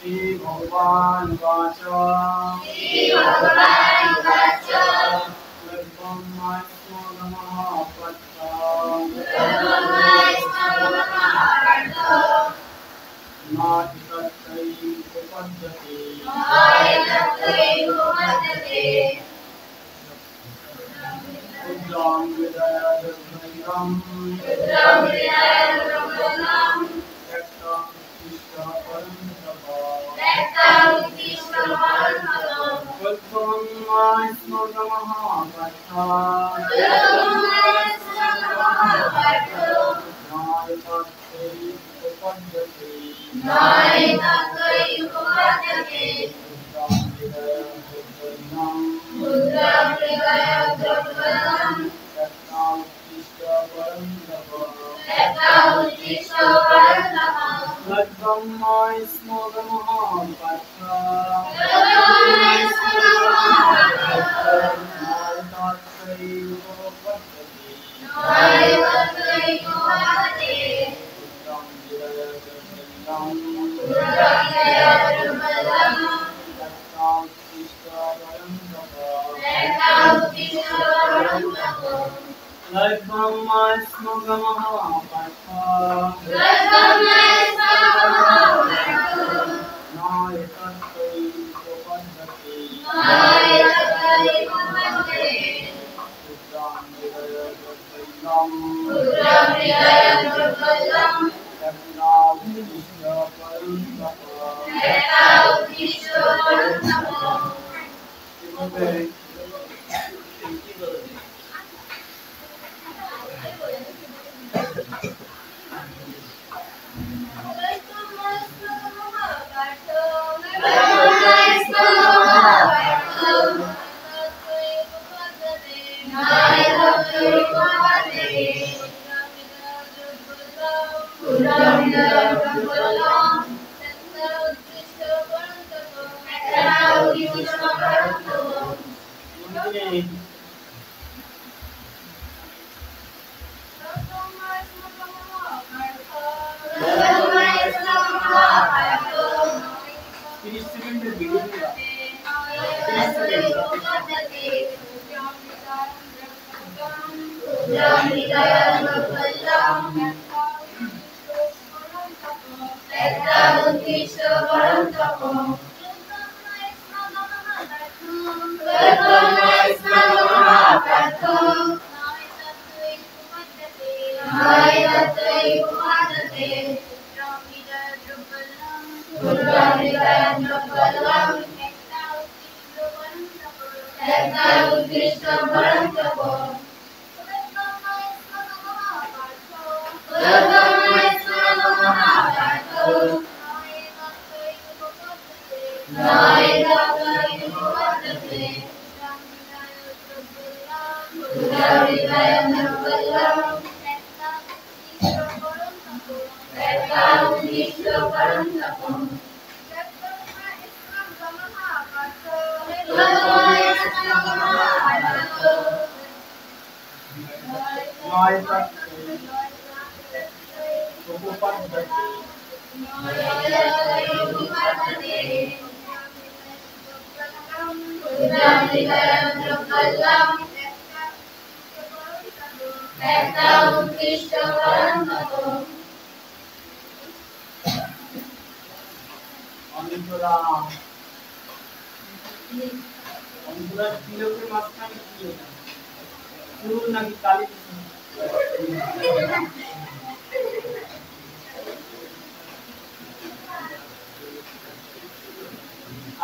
श्री भगवान वाच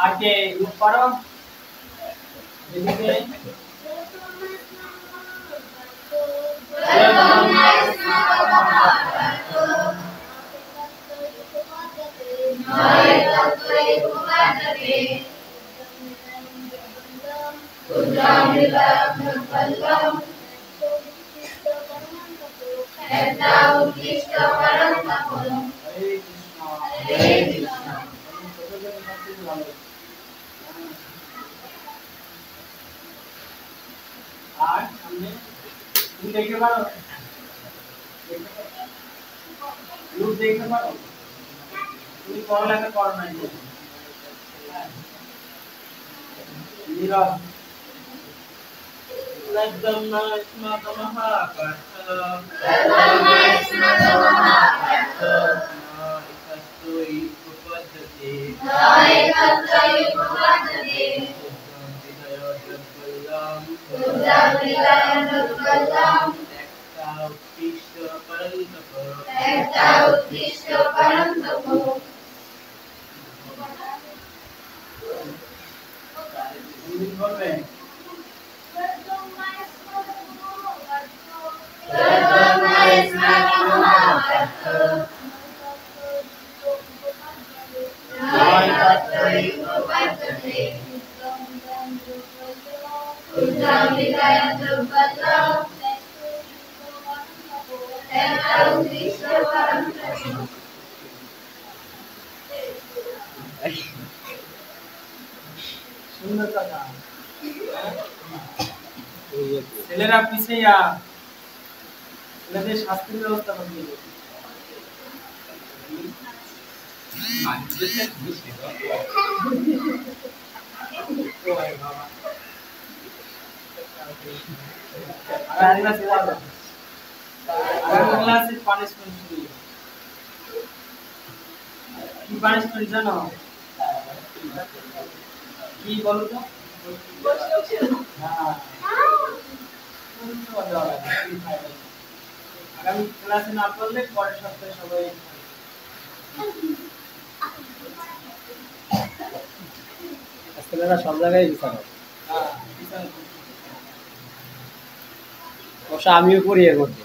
आके ऊपर देखिए আর সামনে তুমি দেখতে পারো লুক দেখতে পারো তুমি পড়ালেখা করো নাই নীরব Ladamna ismatamaha Ikastoi upadati বলবেন সুন্দর কথা ছেলেরা পিছিয়ে ছেলেদের শাস্তির ব্যবস্থা করে দিল পানিশমেন্ট কি পানিশমেন্ট জানো কি বলো তো আগামী ক্লাসে না পড়লে পরের সপ্তাহে সবাই ছেলেরা সব জায়গায় বিচার অবশ্য আমিও করি এর মধ্যে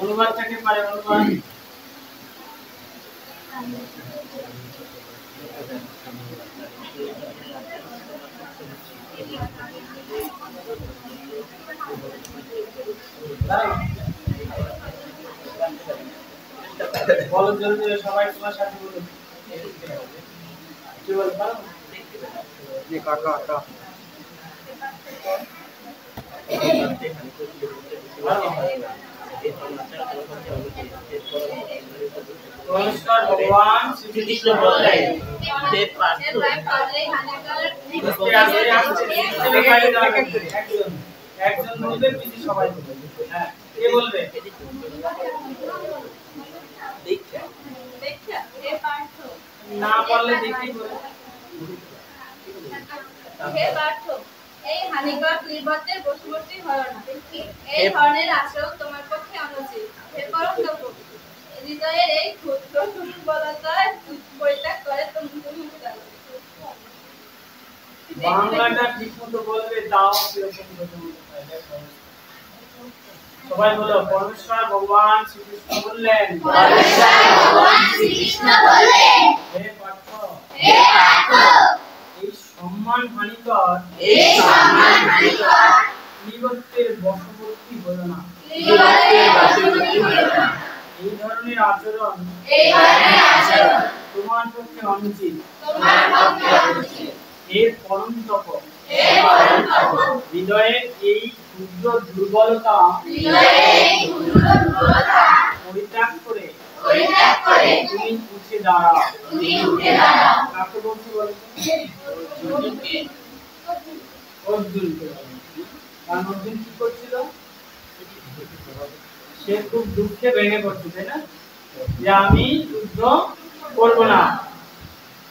অনুবাদটাকে পারে অনুবাদ বলো জলদি সবাই তোমার সাথে বলো কি বলবা জি কাকা কাকা নমস্কার ভগবান শ্রীকৃষ্ণ বললেন একজন বলবে পিছু সবাই বলবে হ্যাঁ কে বলবে না বললে দেখি বলে হে পার্থ এই হানিকর ক্লীবতের বশবর্তী হয় না এই ধরনের আচরণ তোমার পক্ষে অনুচিত হে পরম তপো হৃদয়ের এই ক্ষুদ্র দুর্বলতা পরিত্যাগ করে তুমি বাংলাটা ঠিকমতো বলবে তাও কিরকম সবাই বলো পরমেশ্বর ভগবান শ্রীকৃষ্ণ বললেন হে পার্থ এই সম্মান হানিকর ক্লীবতের বশবর্তী হলো না এই ধরনের আচরণ তোমার পক্ষে অনুচিত হে পরম তপ হৃদয়ের এই ক্ষুদ্র দুর্বলতা পরিত্যাগ করে তুমি উঠে দাঁড়াও কাকে বলছি বলতো অর্জুনকে কারণ অর্জুন কি করছিল সে খুব দুঃখে ভেঙে পড়ছে তাই না যে আমি যুদ্ধ করব না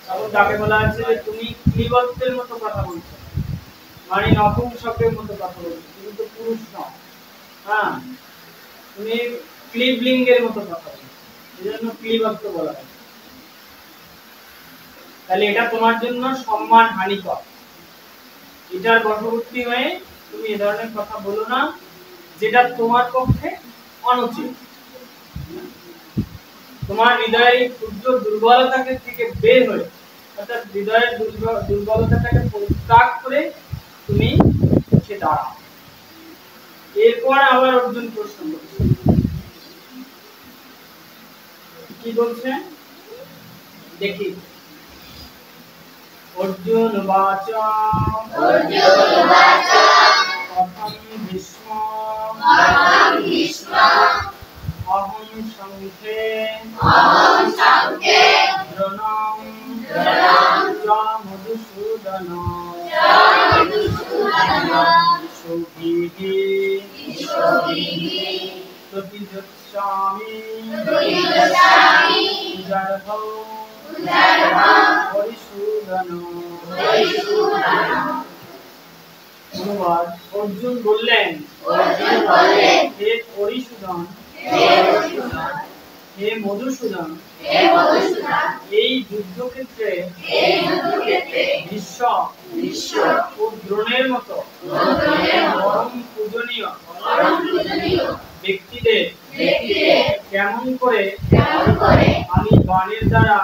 তখন তাকে বলা হচ্ছে যে তুমি ক্লীবত্বের মতো কথা বলছো মানে নপুংসকের মতো কথা বলছো তুমি তো পুরুষ নও হ্যাঁ তুমি ক্লীবলিঙ্গের মতো কথা বলছো এজন্য ক্লীবত্ব বলা হয় তাহলে এটা তোমার জন্য সম্মান হানিকর এটার বশবর্তী হয়ে তুমি এই ধরনের কথা বলো না যেটা তোমার পক্ষে অনুচিত তোমার হৃদয়ের ক্ষুদ্র দুর্বলতাকে থেকে বের হয়ে অর্থাৎ হৃদয়ের দুর্বলতাটাকে পরিত্যাগ করে তুমি উঠে দাঁড়াও এরপর আবার অর্জুন প্রশ্ন করছে কি বলছে দেখি অর্জুন বাচ কথম ভীষ্ম অহং সংখ্যে অহং সংখ্যে দ্রোণং দ্রোণং চ মধুসূদন সুভিহি প্রতিযচ্ছামি উদারভৌ হরিসূদন। অনুবাদ। অর্জুন বললেন, হে হরিসূদন, হে মধুসূদন, এই যুদ্ধক্ষেত্রে ভীষ্ম ও দ্রোণের মতো পরম পূজনীয় ব্যক্তিদের কেমন করে আমি বাণের দ্বারা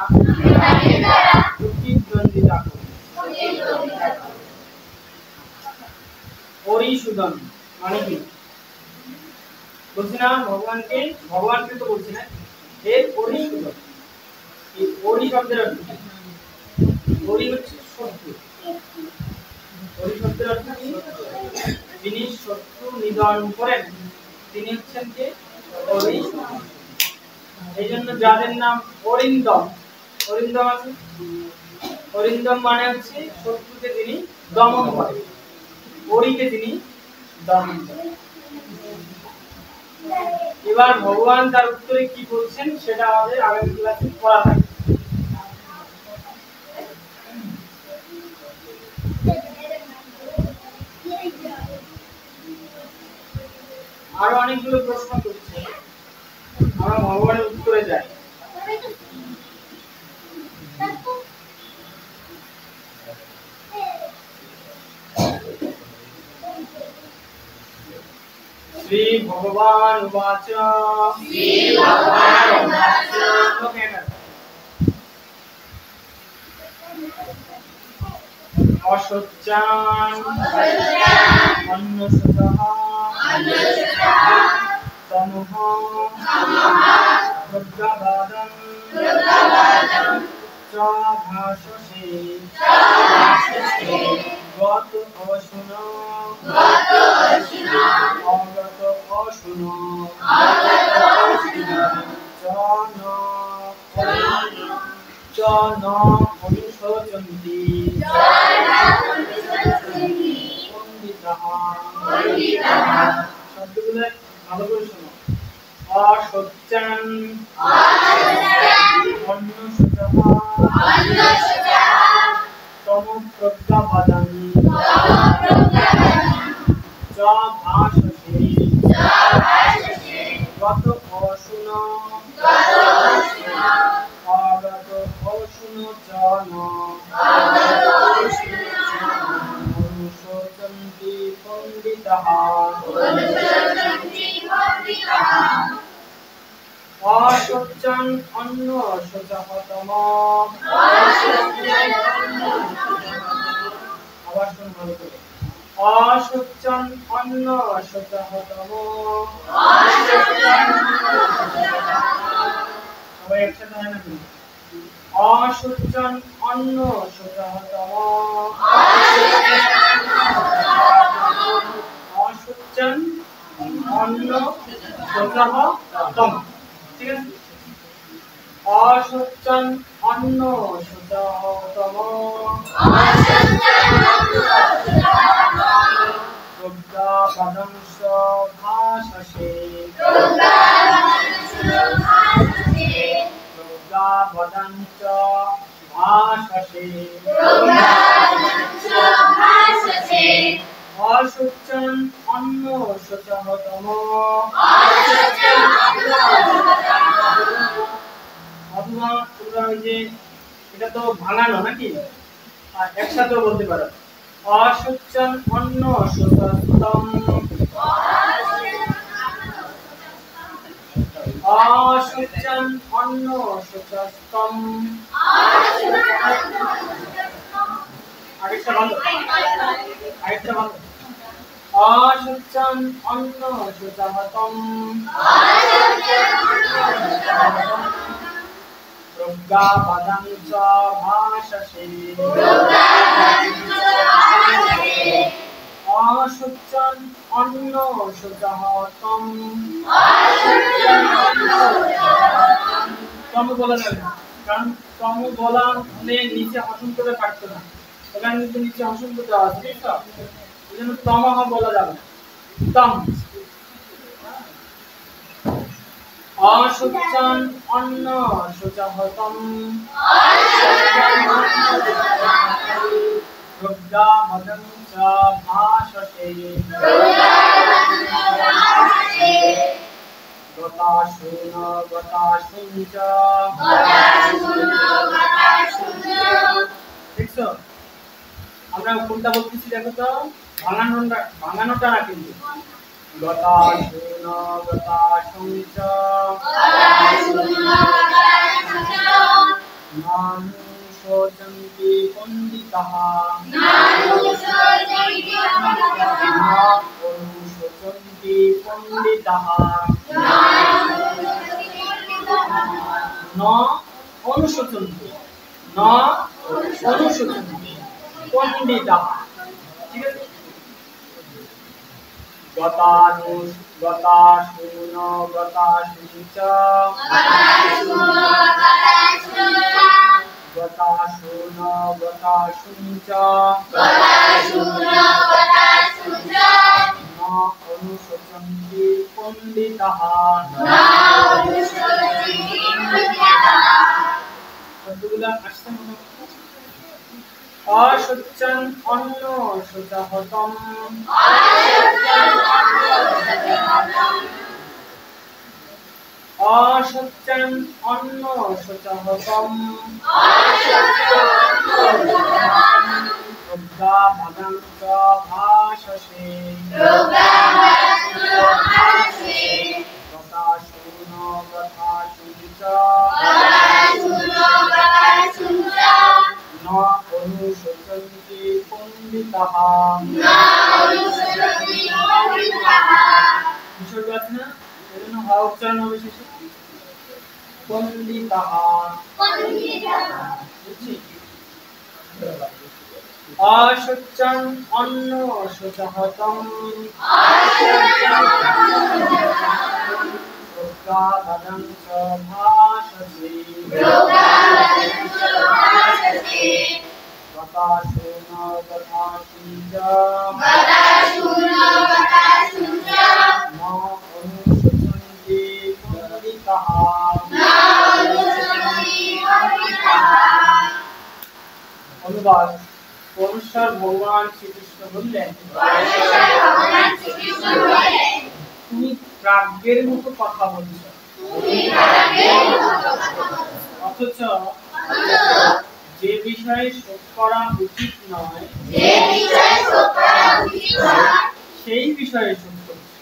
প্রতিদ্বন্দ্বিতা করি। হরিসূদন মানে কি বলছি না? ভগবানকে তো বলছি না, হে হরিসূদন। এই হরি শব্দের অর্থ কি? হরি হচ্ছে শত্রু। হরি শব্দের অর্থ কি? যিনি শত্রু নিধন করেন তিনি হচ্ছেন কে? হরিসূদন। এই জন্য যাদের নাম অরিন্দম আছে, অরিন্দম মানে হচ্ছে শত্রুকে তিনি দমন করেন, হরিকে তিনি দমন করেন। এবার ভগবান তার উত্তরে কি বলছেন সেটা আমাদের আগামী ক্লাসে পড়া থাকবে। আরো অনেকগুলো প্রশ্ন করছে, আমরা ভগবানের উত্তরে যাই। শ্রী ভগবান উবাচ অশোচ্যান অন্নশোচః তমঃ প্রজ্ঞাবাদং চ ভাষসে গত অশুন অগত অশুন চ ন অনুশোচন্তি পণ্ডিতাঃ। শব্দগুলো ভালো করে শোনো। অশোচ্যান অন্নশোচঃ তম প্রজ্ঞাবাদং চ ভাষসে গত অশুন অগত অশুন চ ন অনুশোচন্তি পণ্ডিতাঃ। অশোচ্যান অন্নশোচঃ তম। আবার শুনুন ভালো করে। অশোচ্যান অন্নশোচঃ তম। সবাই একসাথে হয় না? অশোচ্যান অন্নশোচঃ তম। অশোচ্যান অন্নশোচঃ তম। ঠিক আছে? অশোচ্যান অন্নশোচঃ তম। প্রজ্ঞাবাদং চ ভাষসে। প্রজ্ঞাবাদং চ ভাষসে। অশোচ্যান অন্নশোচঃ তম। অথবা তোমরা ওই যে এটা তো ভাঙানো নাকি, আর একসাথেও বলতে পারো। অশোচ্যান অন্নশোচস্তম। অশোচ্যান অন্নশোচস্তম। আরেকটা ভালো, আরেকটা ভালো। অশোচ্যান অন্নশোচস্তম। প্রজ্ঞাবাদং চ ভাষসে। অশোচ্যান অন্ন সজাহতম। তম বলা যাবে না, কারণ তম বলা হলে নিচে অসংখ্যটা থাকতো না, এখানে কিন্তু নিচে অসংখ্য দেওয়া আছে, ঠিক আছে? এই জন্য তমহ বলা যাবে না, তম। অশুচন অন্ন সজাহতম। রুদ্রা মদং চ ভাষসে। গতাশুন গতাশুন চ। দেখছো আমরা কোনটা বলতেছি দেখো তো, ভাঙানোটা না কিন্তু। গতাশুন গতাশুন চ। নানু শোচন্তি পণ্ডিতাঃ। অনুশোচন্তি পণ্ডিতাঃ। ন অনুশোচন্তি, ন অনুশোচন্তি পণ্ডিতাঃ, ঠিক আছে? গতাশুন গতাশুন চ। গতাশুন গতাশুন চ। ন অনুশোচন্তি পণ্ডিতাঃ। কতগুলা আসছে মনে হচ্ছে? অশুচন অন্ন সজাহতম। অশুচন অন্ন সজাহতম। রুদ্রা মদং চ ভাষসে। গতাশুন গতাশুন চ। ন অনুশোচন্তি পণ্ডিতাঃ। বিসর্গ আছে না, এজন্য হ উচ্চারণ হবে শেষে, পণ্ডিতাঃ। বুঝছি? অশুচন অন্ন সজাহতম। রুদ্রা মদং চ ভাষসে। গতাশুন গতাশুন চ। ন অনুশোচন্তি পণ্ডিতাঃ। অনুবাদ। পরমেশ্বর ভগবান শ্রীকৃষ্ণ বললেন, তুমি প্রাজ্ঞের মতো কথা বলছো, অথচ যে বিষয়ে শোক করা উচিত নয় সেই বিষয়ে শোক করছো।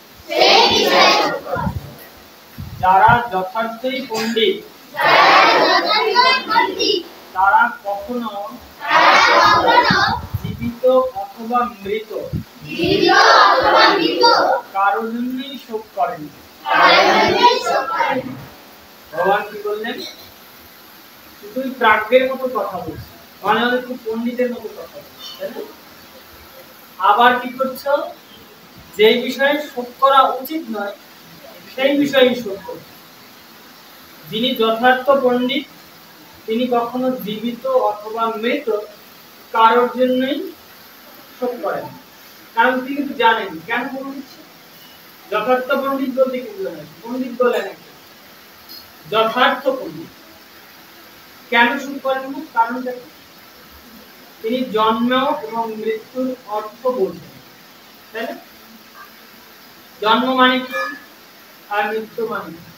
যারা যথার্থই পণ্ডিত তারা কখনো জীবিত অথবা মৃত কারোর জন্যই শোক করেন। ভগবান কি বললেন? তুই প্রাজ্ঞের মতো কথা বলছিস, মানে হলে তুই পণ্ডিতের মতো কথা বলছিস, তাই না? আবার কি করছো? যে বিষয়ে শোক করা উচিত নয় সেই বিষয়ে শোক করছো। যিনি যথার্থ পণ্ডিত তিনি কখনো জীবিত অথবা মৃত কারোর জন্যই শোক করেন, কারণ তিনি কিন্তু জানেন কেন পণ্ডিত। যথার্থ পণ্ডিত বলতে কি বোঝায়? পণ্ডিত বলে নাকি যথার্থ পণ্ডিত কেন শোক করেন না? কারণটা কি? তিনি জন্ম এবং মৃত্যুর অর্থ বোঝেন, তাই না? জন্ম মানে কি আর মৃত্যু মানে কি,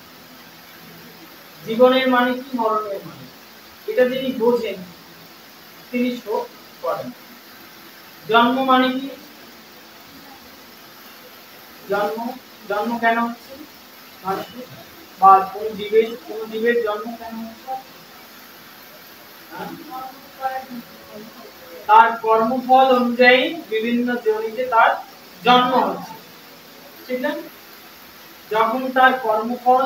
জীবনের মানে কি মরণের মানে, এটা যিনি বোঝেন তিনি শোক করেন। জন্ম মানে কি? জন্ম কেন হচ্ছে মানুষের বা কোন জীবের জন্ম কেন হচ্ছে? তার কর্মফল অনুযায়ী বিভিন্ন যোনিতে তার জন্ম হচ্ছে, ঠিক না? যখন তার কর্মফল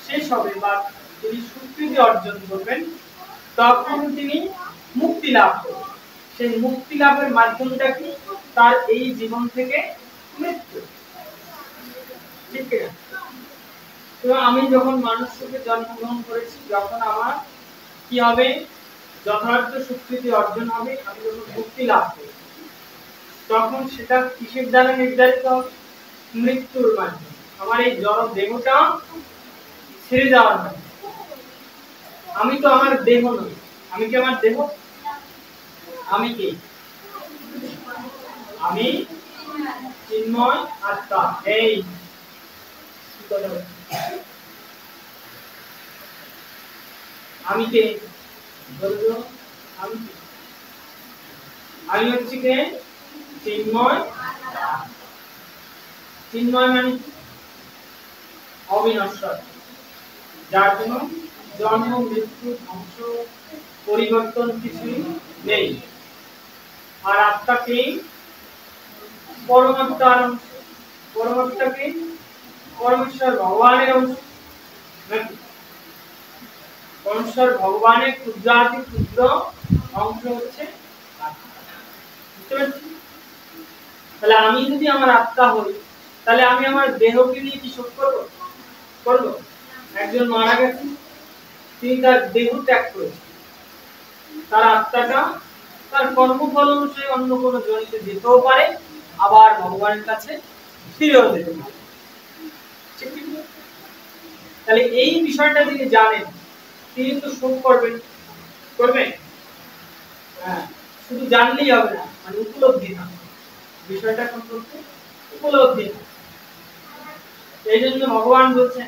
শেষ হবে বা তিনি সুকৃতি অর্জন করবেন তখন তিনি মুক্তি লাভ করবেন। সেই মুক্তি লাভের মাধ্যমটা কি? তার এই জীবন থেকে মৃত্যু। ঠিক আছে। তো আমি যখন মানুষ রূপে জন্মগ্রহণ করেছি, যখন আমার কি হবে, যথার্থ স্বীকৃতি অর্জন হবে, আমি যখন মুক্তি লাভ করব, তখন সেটা কিসের দ্বারা নির্ধারিত হবে? মৃত্যুর মাধ্যমে। আমার এই জড় দেহটা ছেড়ে যাওয়ার মাধ্যমে। আমি তো আমার দেহ নই। আমি কি আমার দেহ? আমি কি? আমি চিন্ময় আত্মা। এই আমি কে? বলতো আমি কে? আমি হচ্ছে কে? চিন্ময়। চিন্ময় মানে অবিনশ্বর, যার কোনো জন্ম মৃত্যু ধ্বংস পরিবর্তন কিছুই নেই। আর আত্মাকে পরমাত্মার অংশ। পরমাত্মাকে পরমেশ্বর ভগবানের অংশ নাকি? পরমেশ্বর ভগবানের ক্ষুদ্রাতি ক্ষুদ্র অংশ হচ্ছে আত্মা। বুঝতে পারছি? তাহলে আমি যদি আমার আত্মা হই, তাহলে আমি আমার দেহকে নিয়ে কি শোক করবো? করবো? একজন মারা গেছেন, তিনি তার দেহ ত্যাগ করেছেন, তার আত্মাটা তার কর্মফল অনুযায়ী অন্য কোনো জনিতে যেতেও পারে, আবার ভগবানের কাছে ফিরেও যেতে পারে। ঠিক কি? তাহলে এই বিষয়টা যিনি জানেন, তিনি তো শোক করবেন। করবেন? হ্যাঁ, শুধু জানলেই হবে না, মানে উপলব্ধি না, বিষয়টা সম্পর্কে উপলব্ধি না। এই জন্য ভগবান বলছেন,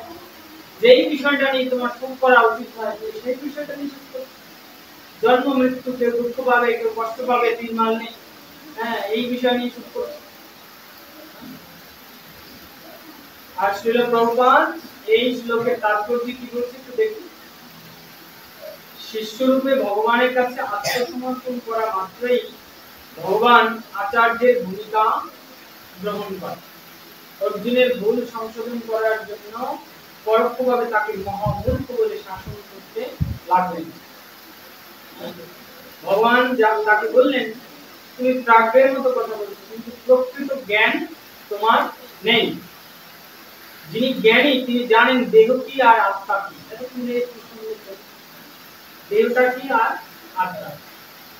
যেই বিষয়টা নিয়ে তোমার শোক করা উচিত হয়, সেই বিষয়টা নিয়ে শোক করো। জন্ম মৃত্যু, কেউ দুঃখ পাবে, কেউ কষ্ট পাবে, তিন মাল নেই, হ্যাঁ, এই বিষয় নিয়ে শোক করো। আর শ্রীল প্রভুপাদ এই শ্লোকের তাৎপর্য কি বলছে একটু দেখুন। শিষ্যরূপে ভগবানের কাছে আত্মসমর্পণ করা মাত্রই ভগবান আচার্যের ভূমিকা গ্রহণ করে। অর্জুনের ভুল সংশোধন করার জন্য পরোক্ষভাবে তাকে মহামূর্খ বলে শাসন করতে লাগলেন। ভগবান তাকে বললেন, তুমি প্রাজ্ঞের মতো কথা বলছো, কিন্তু প্রকৃত জ্ঞান তোমার নেই। যিনি জ্ঞানী, তিনি জানেন দেহ কি আর আত্মা কি। দেহটা কি আর আত্মা।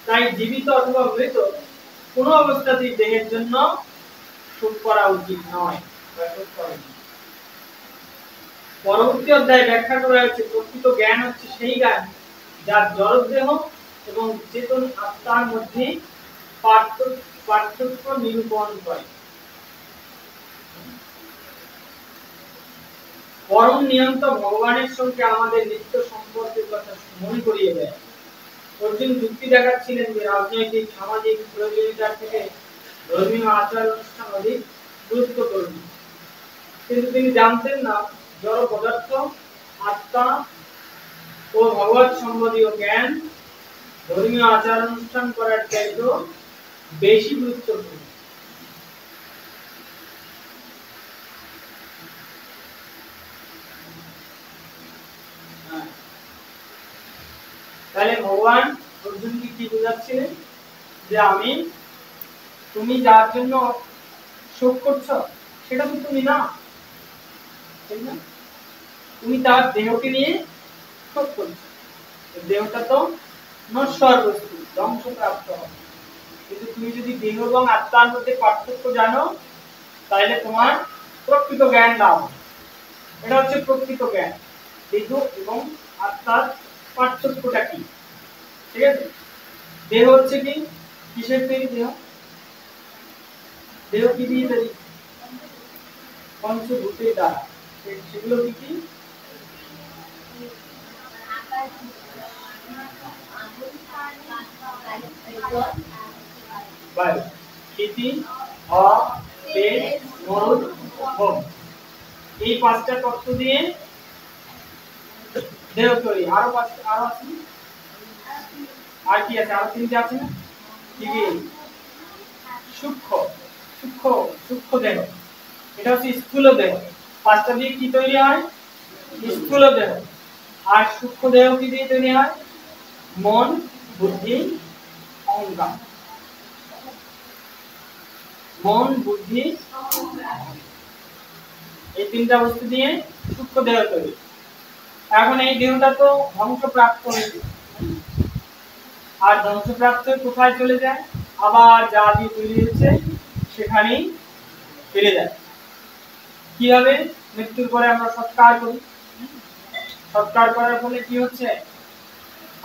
তাই জীবিত অথবা মৃত কোনো অবস্থাতেই দেহের জন্য শোক করা উচিত নয়। পরবর্তী অধ্যায়ে ব্যাখ্যা করা হয়েছে, প্রকৃত জ্ঞান হচ্ছে সেই জ্ঞান যার জড়দেহ এবং চেতন আত্মার মধ্যে পার্থক্য নিরূপণ করে। পরম নিয়ন্ত্রক ভগবানের সঙ্গে আমাদের নিত্য সম্পর্কের কথা মনে করিয়ে দেয়। অর্জুন যুক্তি দেখাচ্ছিলেন যে রাজনৈতিক সামাজিক প্রয়োজনীয়তার থেকে ধর্মীয় আচার অনুষ্ঠান অধিক গুরুত্বপূর্ণ, কিন্তু তিনি জানতেন না জড় পদার্থ, আত্মা ও ভগবত সম্বন্ধীয় জ্ঞান ধর্মীয় আচার অনুষ্ঠান করার চাইতেও বেশি গুরুত্বপূর্ণ। তাহলে ভগবান অর্জুনকে কি বোঝাচ্ছিলেন? যে আমি, তুমি যার জন্য শোক করছো সেটা তো তুমি না, ঠিক না? তুমি তার দেহকে নিয়ে শোক করছো। দেহটা তো নশ্বর বস্তু, ধ্বংসপ্রাপ্ত হবে। কিন্তু তুমি যদি দেহ এবং আত্মার মধ্যে পার্থক্য জানো, তাহলে তোমার প্রকৃত জ্ঞান লাভ হবে। এটা হচ্ছে প্রকৃত জ্ঞান, দেহ এবং আত্মার পার্থক্যটা কি। ঠিক আছে? দেহ হচ্ছে কি, কিসের তৈরি? দেহ দেহ কি দিয়ে তৈরি? পঞ্চভূতের দ্বারা। সেগুলো কি কি? বায়ু, পৃথিবী, হওয়া, তেজ, মরুদ, ভোগ। এই পাঁচটা তত্ত্ব দিয়ে দেহ তৈরি। আরো পাঁচটা, আরো আছে, আর কি আছে? আরো তিনটে আছে না? কি কি? সূক্ষ্ম সূক্ষ্ম সূক্ষ্ম দেহ, এটা হচ্ছে স্থূল দেহ। পাঁচটা দিয়ে কি তৈরি হয়? স্থূল দেহ। আর সূক্ষ্ম দেহ কি দিয়ে তৈরি হয়? মন, বুদ্ধি, অহংকার। মন, বুদ্ধি, এই তিনটা বস্তু দিয়ে সূক্ষ্ম দেহ তৈরি। এখন এই দেহটা তো ধ্বংসপ্রাপ্ত হয়েছে, আর ধ্বংসপ্রাপ্ত কোথায় চলে যায়? আবার যা দিয়ে তৈরি হচ্ছে সেখানেই ফিরে যায়। কিভাবে? মৃত্যুর পরে আমরা সৎকার করি, সৎকার করার ফলে কি হচ্ছে?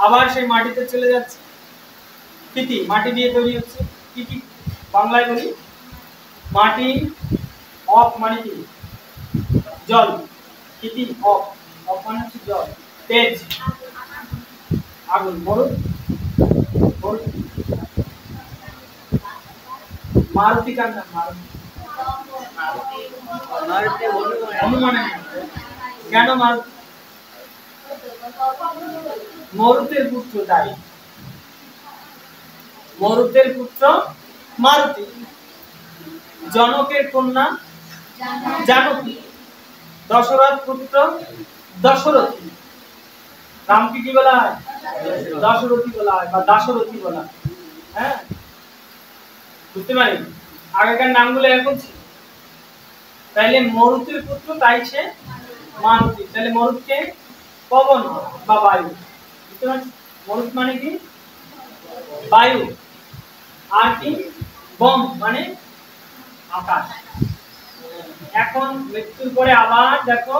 আবার সেই মাটিতে চলে যাচ্ছে। কৃতি, মাটি দিয়ে তৈরি হচ্ছে। কি কি বাংলায় বলি? মাটি, অপ মানে কি? জল। কৃতি, অপ, অপ মানে হচ্ছে জল। তেজ, আগুন। মরুদ, মারুতি কার নাম? মারুতি হনুমান। কেন মারুতি? মরুতের পুত্র তাই, মরুতের পুত্র মারুতি। জনকের কন্যা জানকী। দশরথ পুত্র দশরথী। রামকে কি বলা হয়? দশরথী বলা হয় বা দাশরথী বলা হয়। হ্যাঁ, বুঝতে পারি? আগেকার নামগুলো এখন ছিল। তাইলে মরুতের পুত্র, তাই সে মারুতি। তাহলে মরুতকে পবন বা বায়ু। বুঝতে পারছি? মরুত মানে কি? বায়ু। আর কি? বম মানে আকাশ। এখন মৃত্যুর পরে আবার দেখো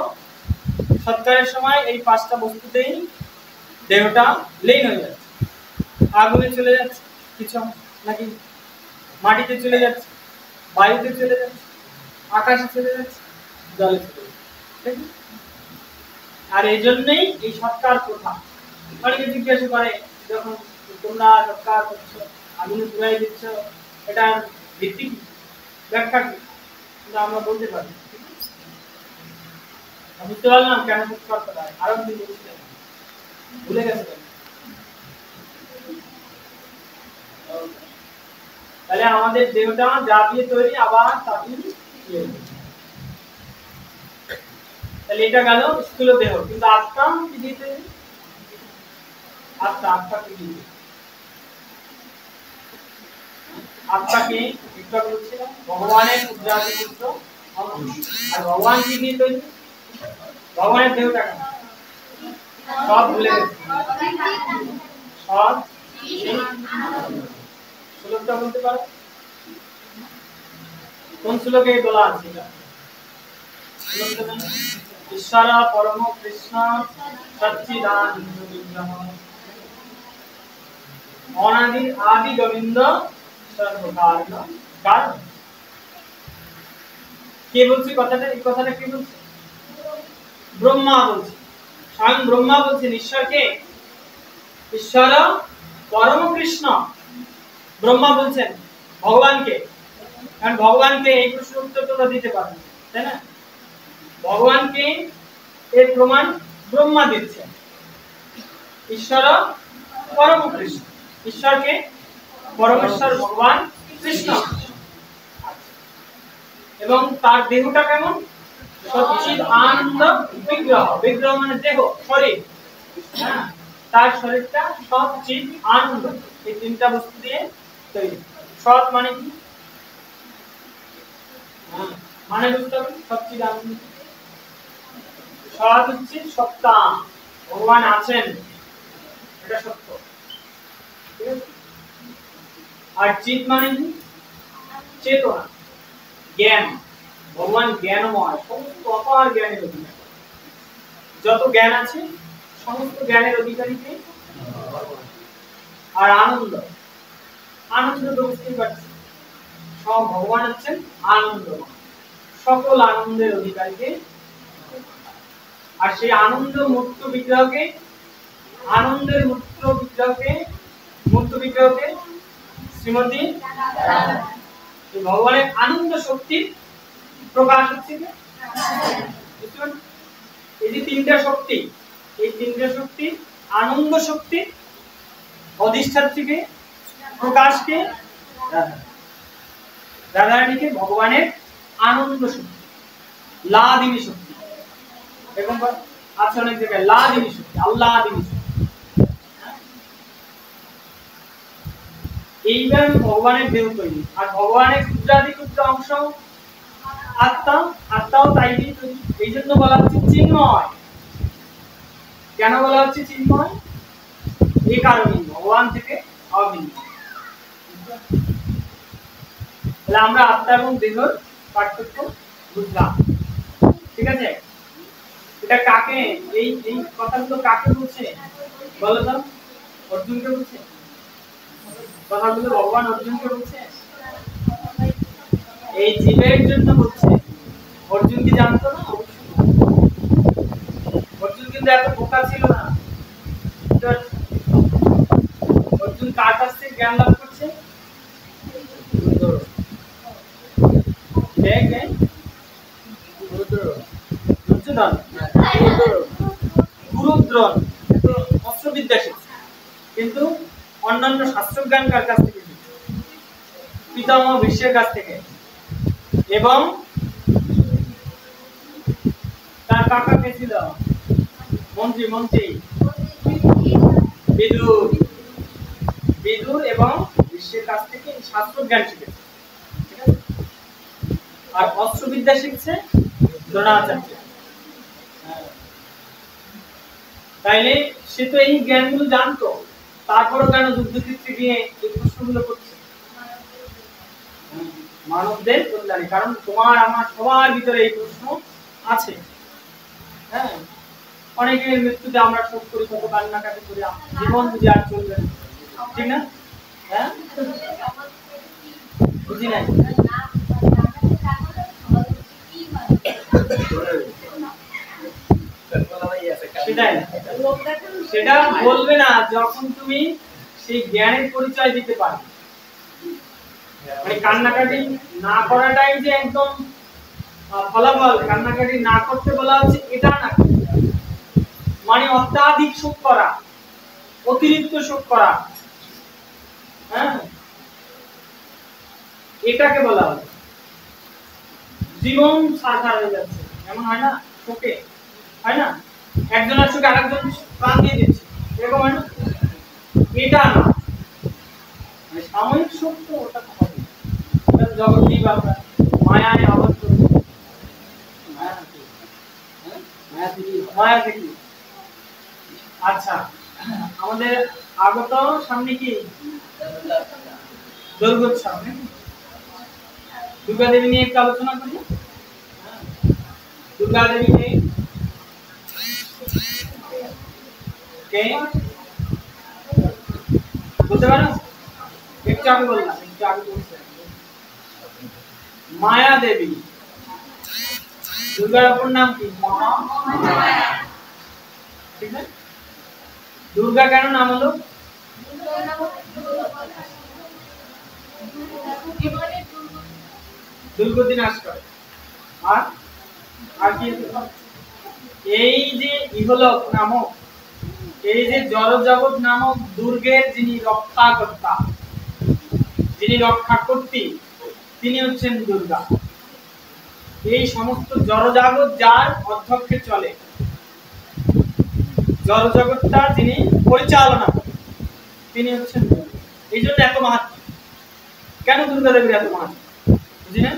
সৎকারের সময় এই পাঁচটা বস্তুতেই দেহটা লীন হয়ে যাচ্ছে। আগুনে চলে যাচ্ছে কিছু, নাকি মাটিতে চলে যাচ্ছে, বায়ুতে চলে যাচ্ছে, আকাশে চলে যাচ্ছে, জলে চলে যাচ্ছে। আর এই জন্যই এই সৎকার প্রথা। অনেকে জিজ্ঞাসা করে, যখন তোমরা সৎকার করছো, আগুনে পুড়াই দিচ্ছ, এটার ভিত্তি কি, ব্যাখ্যা কি? কিন্তু আমরা বলতে পারি। বুঝতে পারলাম কেন সৎকার করা হয়? আরো দিন ভুলে গেছে। তাহলে আমাদের দেহটা যা দিয়ে তৈরি, আবার তা দিয়ে। তাহলে এটা গেল স্থূল দেহ। কিন্তু আত্মা কি দিয়ে তৈরি? আত্মা কি দিয়ে? আত্মাকে একটু বলছিলাম ভগবানের ক্ষুদ্রাদি পুত্র। আর ভগবান কি দিয়ে তৈরি? ভগবানের দেহটা কেন? সব ভুলে গেছে। সব শ্লোকটা বলতে পারো? কোন শ্লোকে বলা আছে এটা? ঈশ্বর পরম কৃষ্ণ সচ্চিদানন্দ বিগ্রহ অনাদি আদি গোবিন্দ সর্বকারণ কারণ। কে বলছে কথাটা? এই কথাটা কে বলছে? ব্রহ্মা বলছে। স্বয়ং ব্রহ্মা বলছেন ঈশ্বরকে ঈশ্বর পরম কৃষ্ণ। ব্রহ্মা বলছেন ভগবানকে। কারণ ভগবানকে এই প্রশ্নের উত্তর তোমরা দিতে পারবে, তাই না? ভগবানকে এর প্রমাণ ব্রহ্মা দিচ্ছেন। ঈশ্বর পরম কৃষ্ণ, ঈশ্বরকে পরমেশ্বর ভগবান কৃষ্ণ। এবং তার দেহটা কেমন? সচ্চিদ আনন্দ বিগ্রহ। বিগ্রহ মানে দেহ, শরীর। হ্যাঁ, তার শরীরটা সচ্চিদ আনন্দ, এই তিনটা বস্তু দিয়ে তৈরি। সৎ মানে কি? মানে বুঝতে হবে সচ্চিদ আনন্দ। সৎ হচ্ছে সত্তা, ভগবান আছেন, এটা সত্য। ঠিক আছে? আর চিত মানে কি? চেতনা, জ্ঞান। ভগবান জ্ঞানময়, সমস্ত অপার জ্ঞানের অধিকারী। যত জ্ঞান আছে সমস্ত জ্ঞানের অধিকারীকে। আর আনন্দ, আনন্দ তো বুঝতেই পারছি, সব ভগবান হচ্ছেন আনন্দময়, সকল আনন্দের অধিকারীকে। আর সেই আনন্দ মূর্ত বিগ্রহকে, আনন্দের মূর্ত বিগ্রহকে শ্রীমতী ভগবানের আনন্দ শক্তির প্রকাশ হচ্ছে। এই যে তিনটা শক্তি, এই তিনটা শক্তি, আনন্দ শক্তি অধিষ্ঠাত্রীকে, প্রকাশকে, রাধারানীকে ভগবানের আনন্দ শক্তি, লাদিনী শক্তি। এরকম আছে অনেক জায়গায়, লাদিনী শক্তি, আল্লাদিনী শক্তি। এইবার ভগবানের দেহ তৈরি। আর ভগবানের ক্ষুদ্রাদি ক্ষুদ্র অংশ আত্মা, আত্মাও তাই দিয়ে তৈরি। এই জন্য বলা হচ্ছে চিন্ময়। কেন বলা হচ্ছে চিন্ময়? এই কারণে ভগবান থেকে অভিন্ন। তাহলে আমরা আত্মা এবং দেহের পার্থক্য বুঝলাম, ঠিক আছে? এটা কাকে, এই এই কথাগুলো কাকে বলছে বলো তো? অর্জুনকে বলছে কথাগুলো? ভগবান অর্জুনকে বলছে? এই জীবের জন্য বলছে। অর্জুন কি জানতো না? অর্জুন কিন্তু এত বোকা ছিল না। অর্জুন কার কাছ থেকে জ্ঞান লাভ করছে? গুরুদ্রোণ অস্ত্রবিদ্যা শিখছে, কিন্তু অন্যান্য শাস্ত্র জ্ঞান কার কাছ থেকে শিখছে? পিতামহ ভীষ্মের কাছ থেকে। এবং তার কাকা কে ছিল? মন্ত্রী বিদুর। বিদুর এবং ভীষ্মের কাছ থেকে শাস্ত্র জ্ঞান শিখেছে, ঠিক আছে? আর অস্ত্রবিদ্যা শিখছে দ্রোণাচার্য। তাইলে সে তো এই জ্ঞানগুলো জানতো, তারপরও কেন যুদ্ধক্ষেত্রে গিয়ে এই প্রশ্নগুলো করছে? মানবদের কল্যাণে। কারণ তোমার আমার সবার ভিতরে এই প্রশ্ন আছে। হ্যাঁ, অনেকের মৃত্যুতে আমরা শোক করি, কত কান্নাকাটি করি, জীবন যদি আর চলবে না, ঠিক না? হ্যাঁ, বুঝি নাই। সেটাই, সেটা বলবে না যখন তুমি সেই জ্ঞানের পরিচয় দিতে পারবে। মানে কান্নাকাটি না করাটাই যে একদম ফলাফল। কান্নাকাটি না করতে বলা হচ্ছে এটা না, মানে অত্যাধিক শোক করা, অতিরিক্ত শোক করা, হ্যাঁ, এটাকে বলা হয় জীবন সারখার হয়ে যাচ্ছে। এমন হয় না শোকে? হয় না? একজনের শোকে আরেকজন প্রাণ দিয়ে দিচ্ছে, এরকম হয় না? এটা না, মানে সাময়িক শোক তো ওটা হবে। এটা জগৎই ব্যাপার, মায়ায় আবদ্ধ। মায়া থেকে। আচ্ছা, আমাদের আগত সামনে কি দুর্গোৎসব, দুর্গা দেবী নিয়ে একটু আলোচনা করি। দুর্গা দেবী কে? বলতে পারো? একটু আগে বললাম, একটু আগে বলছি মায়া দেবী। দুর্গার অপর নাম কি? মহামায়া, ঠিক না? দুর্গা কেন নাম হলো? দুর্গতি নাশ করে। আর কি? এই যে ইহলোক নামক, এই যে জড়জগৎ নামক দুর্গের যিনি রক্ষাকর্তা, যিনি রক্ষা কর্ত্রী, তিনি হচ্ছেন দুর্গা। এই সমস্ত জড়জগৎ যার অধ্যক্ষে চলে, জড়জগৎটা যিনি পরিচালনা করেন, তিনি হচ্ছেন দুর্গা। এই জন্য এত মাহাত্ম্য। কেন দুর্গা দেবীর এত মাহাত্ম্য? বুঝলেন?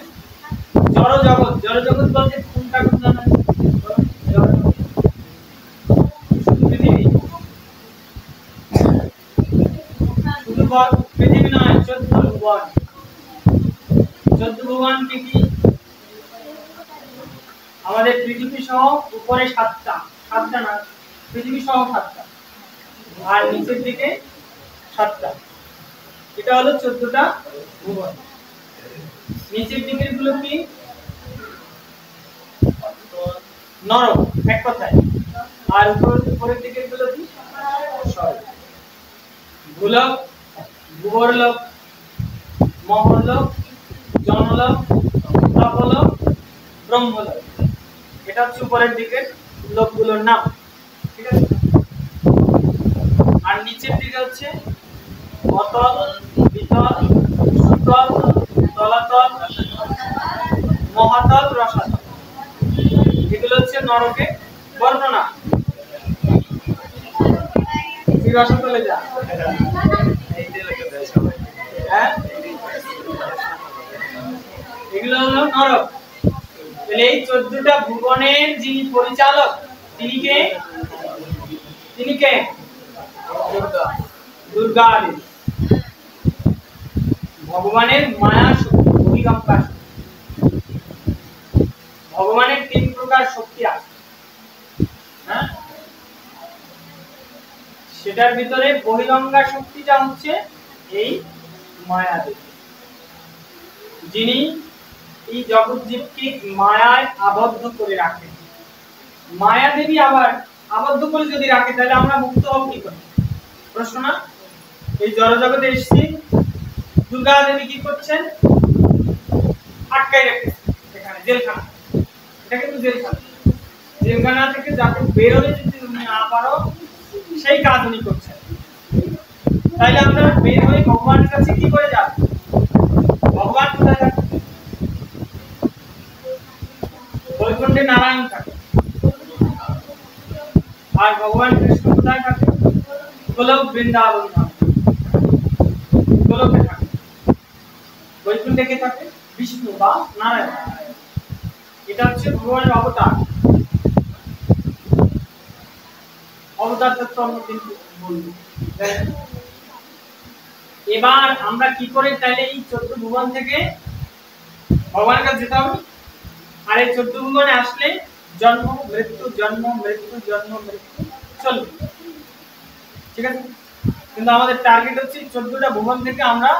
জড়জগৎ, জড়জগৎ বলতে কোনটা কোন জানেন? পৃথিবী, শুধু পৃথিবী নয়, 14 ভুবন। 14 ভুবন কি কি? আমাদের পৃথিবী সহ উপরে 7টা, 7টা না, পৃথিবী সহ 7টা, আর নিচের দিকে 7টা। এটা হলো 14টা ভুবন। নিচের দিকের গুলো কি? নরক, এক কথায়। আর উপরের দিকের গুলো কি? স্বর্গ। ভূলোক, ভূবরলোক, মহরলোক, জনলোক, তপলোক, ব্রহ্মলোক। এটা হচ্ছে উপরের দিকের লোকগুলোর নাম, ঠিক আছে? আর নিচের দিকে হচ্ছে অতল, বিতল, সুতল, তলাতল, মহাতল, রসাতল। এগুলো হচ্ছে নরকের বর্ণনা। তুই রসাতলে যা। হ্যাঁ, এগুলো হলো নরক। তাহলে এই 14টা ভুবনের যিনি পরিচালক তিনি কে? তিনি কে? দুর্গা দেবী। ভগবানের মায়া শক্তি, বহিরঙ্গা শক্তি। ভগবানের 3 প্রকার শক্তি আছে, হ্যাঁ, সেটার ভিতরে বহিরঙ্গা শক্তিটা হচ্ছে এই মায়া দেবী, যিনি এই জগৎ জীবকে মায়ায় আবদ্ধ করে রাখেন। মায়া দেবী আবার আবদ্ধ করে যদি রাখে তাহলে আমরা মুক্ত হব কি করে? প্রশ্ন না? এই জড় জগতে এসেছি, দুর্গা দেবী কি করছেন? আটকাই রেখেছে এখানে, জেলখানা। এটা কিন্তু জেলখানা। জেলখানা থেকে যাতে বের হয়ে যদি তুমি না পারো সেই কাজ উনি করছেন। তাইলে আমরা বের হয়ে ভগবানের কাছে কি করে যাব? ভগবান কোথায় থাকে? বৈকুণ্ঠে নারায়ণ থাকে। আর ভগবান কৃষ্ণ কোথায় থাকে? গোলক বৃন্দাবন থাকে। গোলকে থাকে। বৈকুণ্ঠে কে থাকে? বিষ্ণু বা নারায়ণ। এটা হচ্ছে ভগবানের অবতার। অবতার তত্ত্ব আমরা কিন্তু বলবো। এবার আমরা কি করে তাইলে এই 14 ভুবন থেকে ভগবানের কাছে যেতে হবে? আর এই 14 ভুবনে আসলে জন্ম মৃত্যু জন্ম মৃত্যু জন্ম মৃত্যু চলবে, ঠিক আছে? কিন্তু আমাদের টার্গেট হচ্ছে 14টা ভুবন থেকে আমরা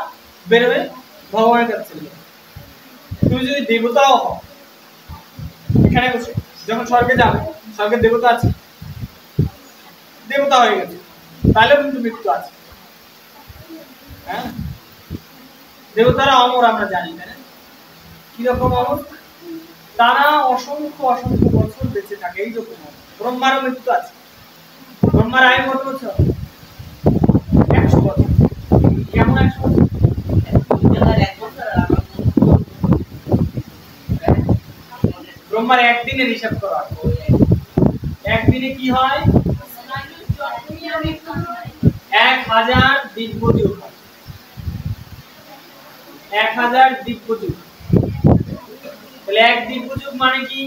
বের হয়ে ভগবানের কাছে চলে যাব। তুমি যদি দেবতাও হও, এখানে বসে যখন স্বর্গে যাবে, স্বর্গের দেবতা আছে, দেবতা হয়ে গেছে, তাহলেও কিন্তু মৃত্যু আছে, হ্যাঁ? দেবতারা অমর আমরা জানি, তাই না? কিরকম অমর? তারা অসংখ্য অসংখ্য বছর বেঁচে থাকে, এইরকম। ব্রহ্মারও মৃত্যু আছে। ব্রহ্মার আয়ু কত বছর? 100 বছর। কেমন 100 বছর? ব্রহ্মার একদিনের হিসাব করা হয়। একদিনে কি হয়? 1000 দিব্যযুগ হয়। 1000 দিব্যযুগ। তাহলে এক দিব্যযুগ মানে কি?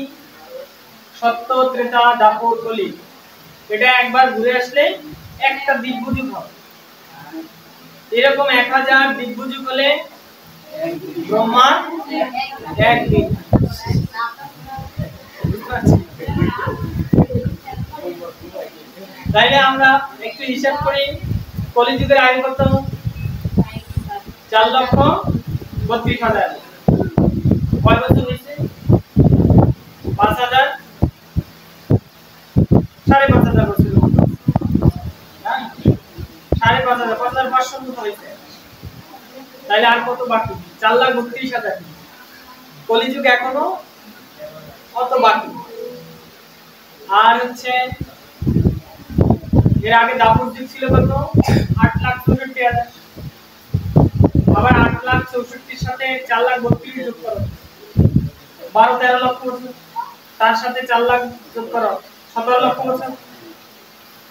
সত্য, ত্রেতা, দ্বাপর, কলি। এটা একবার ঘুরে আসলে একটা দিব্যযুগ হবে। এরকম 1000 দিব্যযুগ হলে ব্রহ্মার একদিন। তাইলে আমরা একটু হিসাব করি, কলিযুগের আয়ু কত? 4,32,000। কয় বছর হয়েছে? 5,000, 5,500 বছর। 5,500, 5,500 মতো হয়েছে। তাইলে আর কত বাকি? 4,32,000। কলিযুগ এখনো কত বাকি? আর হচ্ছে এর আগে দাপর যুগ ছিল কত? 8,64,000। আবার 8,64,000 সাথে 4,32,000 যোগ করো, 12-13 লক্ষ বছর। তার সাথে 4 লাখ যোগ করো, 17 লক্ষ বছর।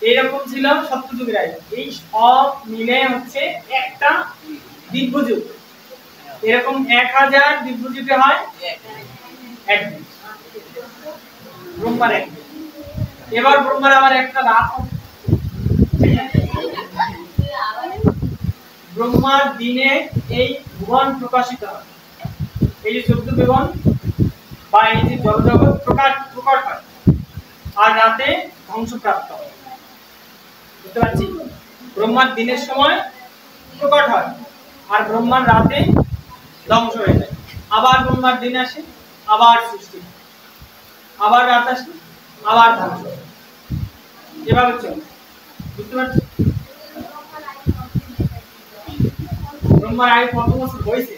এইরকম ছিল সত্যযুগের আয়ু। এই সব মিলে হচ্ছে একটা দিব্যযুগ। এরকম 1000 দিব্যযুগে হয় একদিন। ব্রহ্মার একদিন। এবার ব্রহ্মার আবার একটা রাত। ব্রহ্মার দিনে এই ভুবন প্রকাশিত হয়, এই যে 14 ভুবন বা এই যে জগৎ প্রকট হয়, আর রাতে ধ্বংসপ্রাপ্ত হয়। বুঝতে পারছি? ব্রহ্মার দিনের সময় প্রকট হয়, আর ব্রহ্মার রাতে ধ্বংস হয়ে যায়। আবার ব্রহ্মার দিন আসে, আবার সৃষ্টি, আবার রাত আসে, আবার ধ্বংস। এভাবে চলে। বুঝতে পারছি? ব্রহ্মার আয়ু কত বছর হয়েছে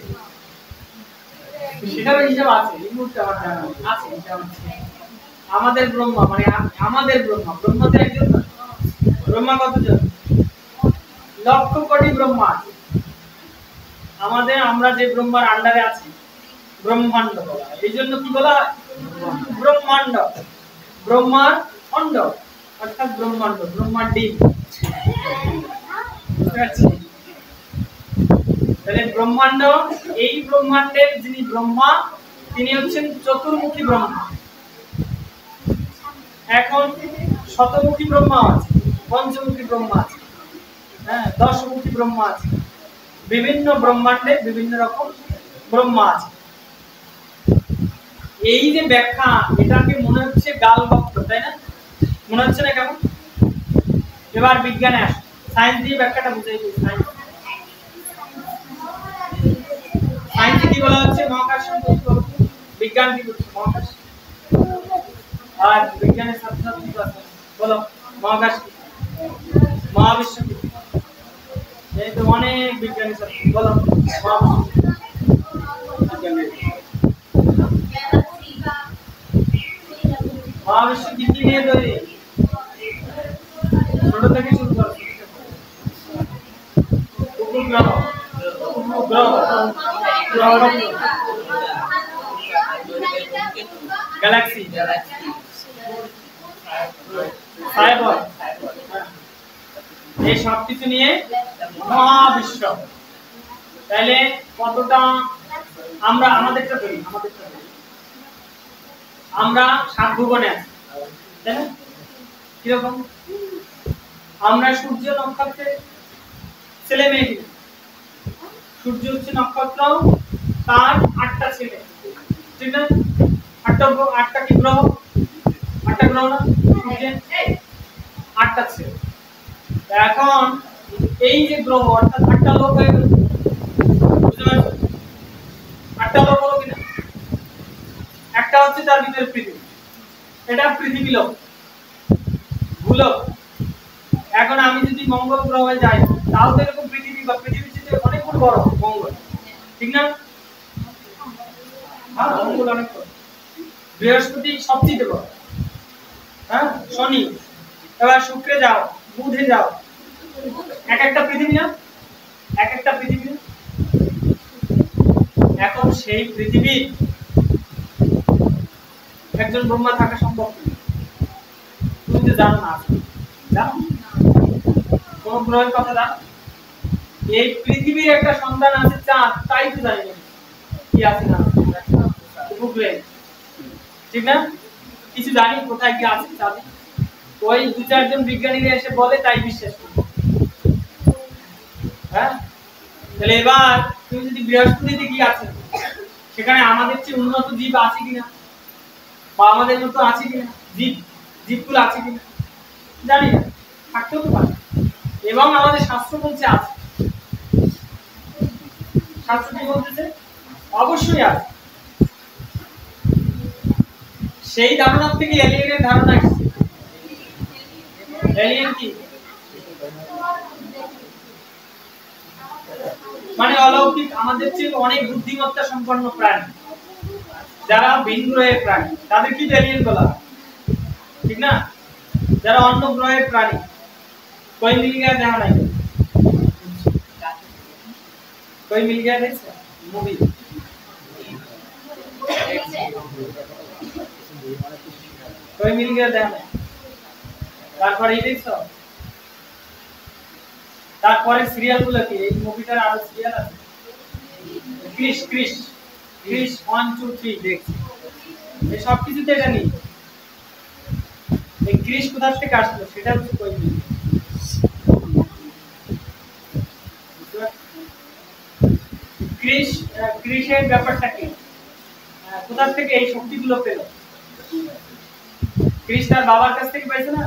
সেটারও হিসাব আছে। এই মুহূর্তে আমার জানা আছে, হিসাব আছে। আমাদের ব্রহ্মা মানে আমাদের ব্রহ্মা, ব্রহ্মা তো একজন না। ব্রহ্মা কতজন? লক্ষ কোটি ব্রহ্মা আছে আমাদের। আমরা যে ব্রহ্মার আন্ডারে আছি, ব্রহ্মাণ্ড বলা হয়। এই জন্য কি বলা হয়? ব্রহ্মাণ্ড। ব্রহ্মার অণ্ড অর্থাৎ ব্রহ্মাণ্ড, ব্রহ্মার ডিম। বুঝতে পারছি? তাহলে ব্রহ্মাণ্ড, এই ব্রহ্মাণ্ডের যিনি ব্রহ্মা তিনি হচ্ছেন চতুর্মুখী ব্রহ্মা। এখন শতমুখী ব্রহ্মা আছে, পঞ্চমুখী ব্রহ্মা আছে, হ্যাঁ, দশমুখী ব্রহ্মা আছে, বিভিন্ন ব্রহ্মাণ্ডে বিভিন্ন রকম ব্রহ্মা আছে। এই যে ব্যাখ্যা, এটাকে মনে হচ্ছে গালগপ্প, তাই না? মনে হচ্ছে না কেমন? এবার বিজ্ঞানে আসে, সায়েন্স দিয়ে ব্যাখ্যাটা বুঝাই দিই। সায়েন্স কি বলা হচ্ছে? মহাকাশ সম্পর্ক। বিজ্ঞান কি বলছে? মহাকাশ। আর বিজ্ঞানের ছাত্রছাত্রী কি আছে? বলো মহাকাশ কি? মহাবিশ্ব কি? এই তো অনেক বিজ্ঞানী ছাত্রী, বলো মহাবিশ্ব কি কি নিয়ে তৈরি? ছোট থেকে শুরু করো। উপগ্রহ, গ্যালাক্সি, সাইবার, এই সব কিছু নিয়ে মহাবিশ্ব। তাহলে কতটা আমরা আমাদেরটা ধরি, আমরা 7 ভুবনে আছি, তাই না? কিরকম? আমরা সূর্য নক্ষত্রের ছেলে মেয়ে। সূর্য হচ্ছে নক্ষত্র, তার 8টা ছেলে, ঠিক না? 8টা কি গ্রহ? 8টা গ্রহ না? সূর্যের 8টা ছেলে। এখন এই যে গ্রহ, অর্থাৎ 8টা লোক হয়ে গেল, বুঝতে পারছো? 8টা লোক হলো কিনা? একটা হচ্ছে তার ভিতরে পৃথিবী, এটা পৃথিবী লোক, ভূলোক। এখন আমি যদি মঙ্গল গ্রহে যাই, তাও তো এরকম পৃথিবী বা পৃথিবীর চেয়ে অনেক গুণ বড় মঙ্গল, ঠিক না? হ্যাঁ, মঙ্গল অনেক বড়। বৃহস্পতি সবচেয়ে বড়, হ্যাঁ, শনি। এবার শুক্রে যাও, বুধে যাও, এক একটা পৃথিবী না? এক একটা পৃথিবী না? এখন সেই পৃথিবীর একজন ব্রহ্মা থাকা সম্ভব? তুমি তো জানো না, জানো কোন গ্রহের কথা জানো? এই পৃথিবীর একটা সন্তান আছে চাঁদ, তাই তো জানি না কি আছে না উপগ্রহে, ঠিক না? কিছু জানি কোথায় কি আছে চাঁদে? ওই 2-4 জন বিজ্ঞানীরা এসে বলে, তাই বিশ্বাস করি। হ্যাঁ, তাহলে এবার তুমি যদি বৃহস্পতিতে কি আছে, সেখানে আমাদের চেয়ে উন্নত জীব আছে কিনা, বা আমাদের মতো আছে কিনা, জীবগুলো আছে কিনা জানি না, থাকতেও তো পারে। এবং আমাদের শাস্ত্র বলছে আছে। শাস্ত্র কি বলতেছে? অবশ্যই আছে। সেই ধারণা থেকে এলিয়েনের ধারণা এসেছে। এলিয়েন কি? মানে অলৌকিক, আমাদের চেয়ে অনেক বুদ্ধিমত্তা সম্পন্ন প্রাণী, যারা ভিন গ্রহের প্রাণী, তাদের কি এলিয়েন বলা, ঠিক না? যারা অন্য গ্রহের প্রাণী, कोई मिल गया দেখা নাই, कोई मिल गया দেখছ মুভি? कोई मिल गया দেখা নাই। তারপর এই দেখছ? তারপরে সিরিয়াল গুলো কি? এই মুভিটার আরো সিরিয়াল আছে, ক্রিশ 1 2 3 দেখছি। এই সব কিছুতে এটা নেই। এই ক্রিশ কোথা থেকে আসলো সেটা হচ্ছে কই মিল। ক্রিশের ব্যাপারটা কি? কোথা থেকে এই শক্তিগুলো পেল? ক্রিশ তার বাবার কাছ থেকে পাইছে না?